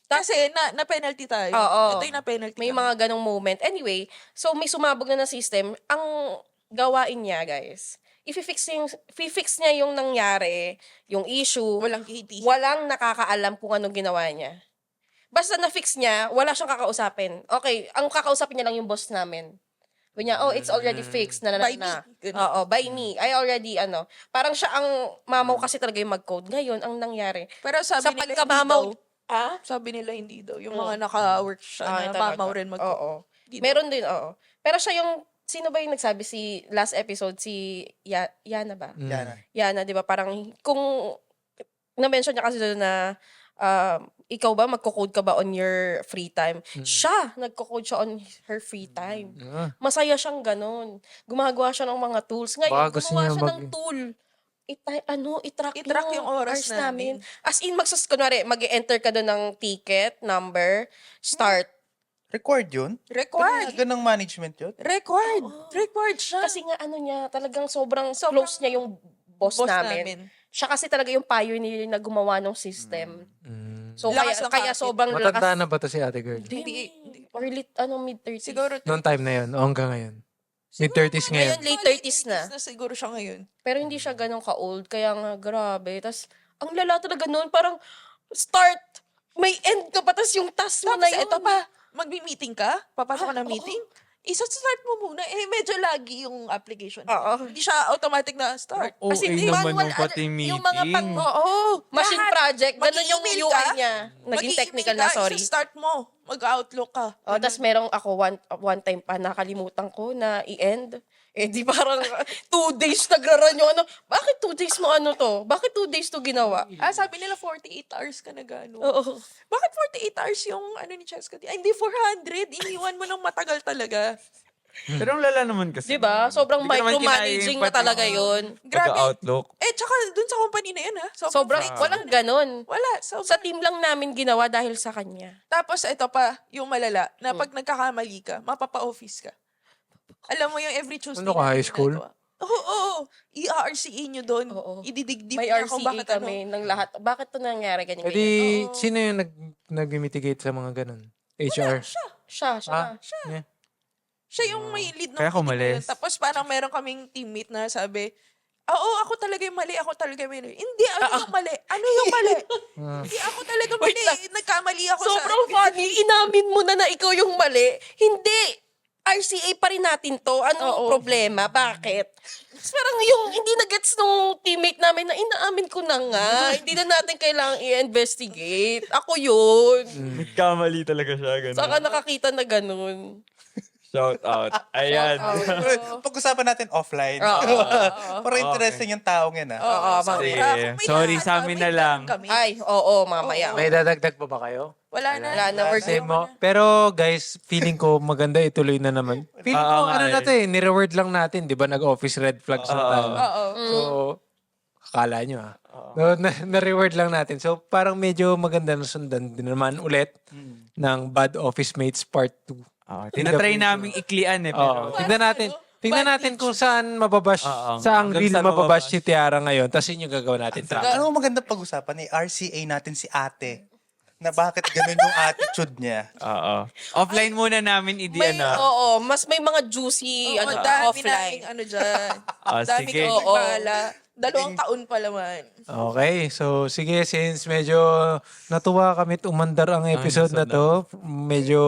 Kasi na-penalty tayo. Oo. Ito yung na-penalty May kami. mga ganong moment. Anyway, so may sumabog na system. Ang gawain niya, guys, i-fix niya yung nangyari, yung issue. Walang KT. Walang nakakaalam kung anong ginawa niya. Basta na-fix niya, wala siyang kakausapin. Okay, ang kakausapin niya lang yung boss namin. Sabi niya, it's already fixed. By me. Ganun. Oo, by me. I already, parang siya ang mamaw kasi talaga yung mag-code. Ngayon, ang nangyari, Pero sabi sa nila pagkamamaw, hindi daw. Sabi nila hindi daw. Yung mga naka-work siya na talaga. mamaw rin mag Oo. Hindi Meron din, oo. Pero siya yung, sino ba yung nagsabi last episode, si Yana ba? Yan. Yana, di ba? Parang, kung, na-mention niya kasi doon na, ikaw ba, magko-code ka ba on your free time? Siya, nagko-code siya on her free time. Masaya siyang ganun. Gumagawa siya ng mga tools. Ngayon, Baka gusto gumawa niya siya ng tool. I-track yung oras namin. As in, kunwari, mag-enter ka doon ng ticket, number, start. Required yun? Required. Ganang management yun? Required. Required siya. Kasi nga, niya, talagang sobrang close niya yung boss namin. Siya kasi talaga yung pioneer na gumawa ng system. So, Lakas ng kaya kapit. sobrang Matanda lakas. na ba to si ate girl? Hindi. Early, mid-30s. Siguro. Noong time na yun, o hanggang ngayon. Mid-30s ngayon. Ngayon, late 30s na. Siguro siya ngayon. Pero hindi siya ganun ka-old. Kaya nga, grabe. Tapos, ang lala talaga nun, parang, start, may end ka pa, tapos yung task mo na Tapos yun. ito pa, magbi-meeting ka, papasok ka ng meeting, isa-start mo muna. Medyo laggy yung application. Oo. Hindi siya automatic na start. Oo, Kasi eh di naman manual, nung pati yung mga meeting. Oo. machine lahat. project, ganun yung Mag-i-email UI ka, niya. Naging mag-i-email technical ka, na, sorry. Isa-start mo. Mag-outlook ka. Oh, tapos merong ako, one time pa, nakalimutan ko na i-end. Eh, di parang 2 days nagraran yung Bakit 2 days mo to? Bakit 2 days to ginawa? Sabi nila 48 hours ka nag-ano. Oo. Bakit 48 hours yung ni Cheska? Ay, hindi 400. Iniwan mo ng matagal talaga. Pero ang lala naman kasi. Di ba? Sobrang Hindi ko naman micromanaging kinaya na talaga yun. Grabe. Pag-outlook. Tsaka dun sa company na yun, ha? Sobrang, flex. walang ganun. Wala. Sobrang. Sa team lang namin ginawa dahil sa kanya. Tapos ito pa, yung malala, na pag nagkakamali ka, mapapa-office ka. Alam mo yung every Tuesday. Ano ka, natin high school? ginagawa. Oo. I-RCA nyo doon. Oo. Ididigdip May niya kung RCA bakit kami ng lahat. Bakit to nangyari ganyan? E di, sino yung nag-mitigate sa mga ganun? HR? Siya. Yeah. Siya yung may lead ng Kaya meeting na kumalis. yun. Tapos parang meron kaming teammate na sabi, oo, ako talaga yung mali, ako talaga yung mali. Hindi, ano yung mali? Ano yung mali? Hindi, ako talaga mali. Nagkamali ako Sobrang funny. Inamin mo na ikaw yung mali. Hindi. RCA pa rin natin to. Anong problema? Bakit? Parang yung hindi na gets nung teammate namin na inaamin ko na nga. Hindi na natin kailangang i-investigate. Ako yun. Nagkamali talaga siya. Ganun. Saka nakakita na ganun. Shout out. Ayan. Pag-usapan natin offline. Parang interesting yung taong yan, ah. Oo, Sige. mamaya. Sorry sa amin na lang. Ay, oo, mamaya. May dadagdag pa ba kayo? Wala na. Wala na, we're Kasi good. pero guys, feeling ko maganda ituloy na naman. Feeling ko Oo nga ano eh. na to eh, nireward lang natin, 'di ba? Nag-office red flags na tayo. Oo. So, akala nyo No, na-reward lang natin. So, parang medyo maganda na sundan din naman ulit ng Bad Office Mates Part 2. Tinatry naming iklian eh. Pero, Tingnan natin kung saan mababash, saang Hanggang real saan mababash mababash. si Tiara ngayon. Tapos yun yung gagawin natin. Ano ang maganda pag-usapan? RCA natin si ate. Na bakit ganun yung attitude niya. offline muna namin May, i-ano. oo, mas may mga juicy, Oo, ano, dami offline. naming ano dyan. Ah, Dami sige. kami nagbahala. 2 taon pa naman. Okay, so sige, since medyo natuwa kami at umandar ang episode na to, medyo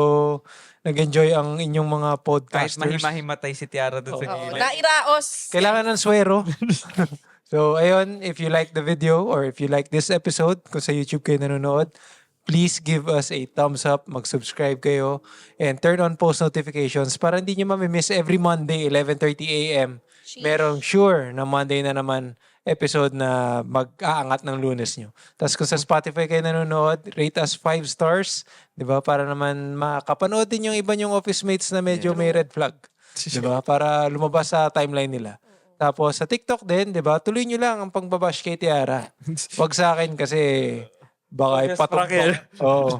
nag-enjoy ang inyong mga Kahit podcasters. mahimahimatay si Tiara doon sa Oo, gilid. nairaos. Kailangan ng swero. So, ayun, if you like the video or if you like this episode, kung sa YouTube kayo nanonood, please give us a thumbs up, mag-subscribe kayo, and turn on post notifications para hindi nyo mamimiss every Monday, 11:30 a.m. Merong sure na Monday na naman episode na mag-aangat ng Lunes nyo. Tapos kung sa Spotify kayo nanonood, rate us 5 stars, di ba? Para naman makapanood din yung iba nyong office mates na medyo may red flag. Di ba? Para lumabas sa timeline nila. Tapos sa TikTok din, di ba? Tuloy nyo lang ang pangbabash kay Tiara. Wag sa akin kasi baka ipatumpok. Oo.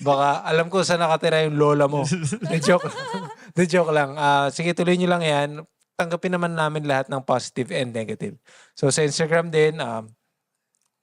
Baka alam ko saan nakatira yung lola mo. The joke. The joke lang. Sige, tuloy nyo lang yan. Tanggapin naman namin lahat ng positive and negative. So sa Instagram din,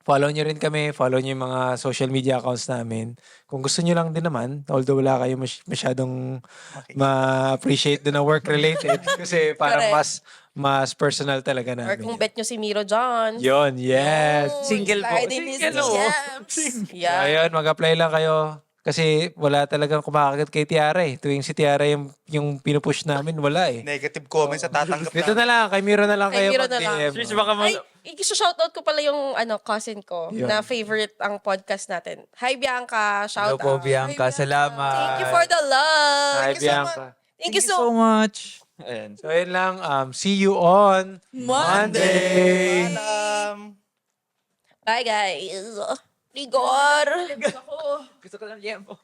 follow nyo rin kami. Follow nyo yung mga social media accounts namin. Kung gusto nyo lang din naman, although wala kayo masyadong ma-appreciate din na work-related kasi parang Correct. mas personal talaga Or namin. kung bet nyo si Miro John. Yon, yes. Single po. Slide in his Single, oh. DMs. So, Yeah. ayun, mag-apply lang kayo. Kasi wala talagang kumakagat kay Tiara eh. Tuwing si Tiara yung pinupush namin, wala eh. Negative comments sa tatanggap Dito na lang, kay Miro na lang Kay kayo Miro na lang. mag-DM. Sis, baka Ay, shoutout ko pala yung cousin ko Yun. na favorite ang podcast natin. Hi Bianca, Hello shout po, out. Bianca. Salamat. Thank you for the love. Hi, Bianca. Thank you so so much. Ayan. So, ayun lang. See you on Monday. Alam. Bye guys. Rigor. Gusto ko ng liempo.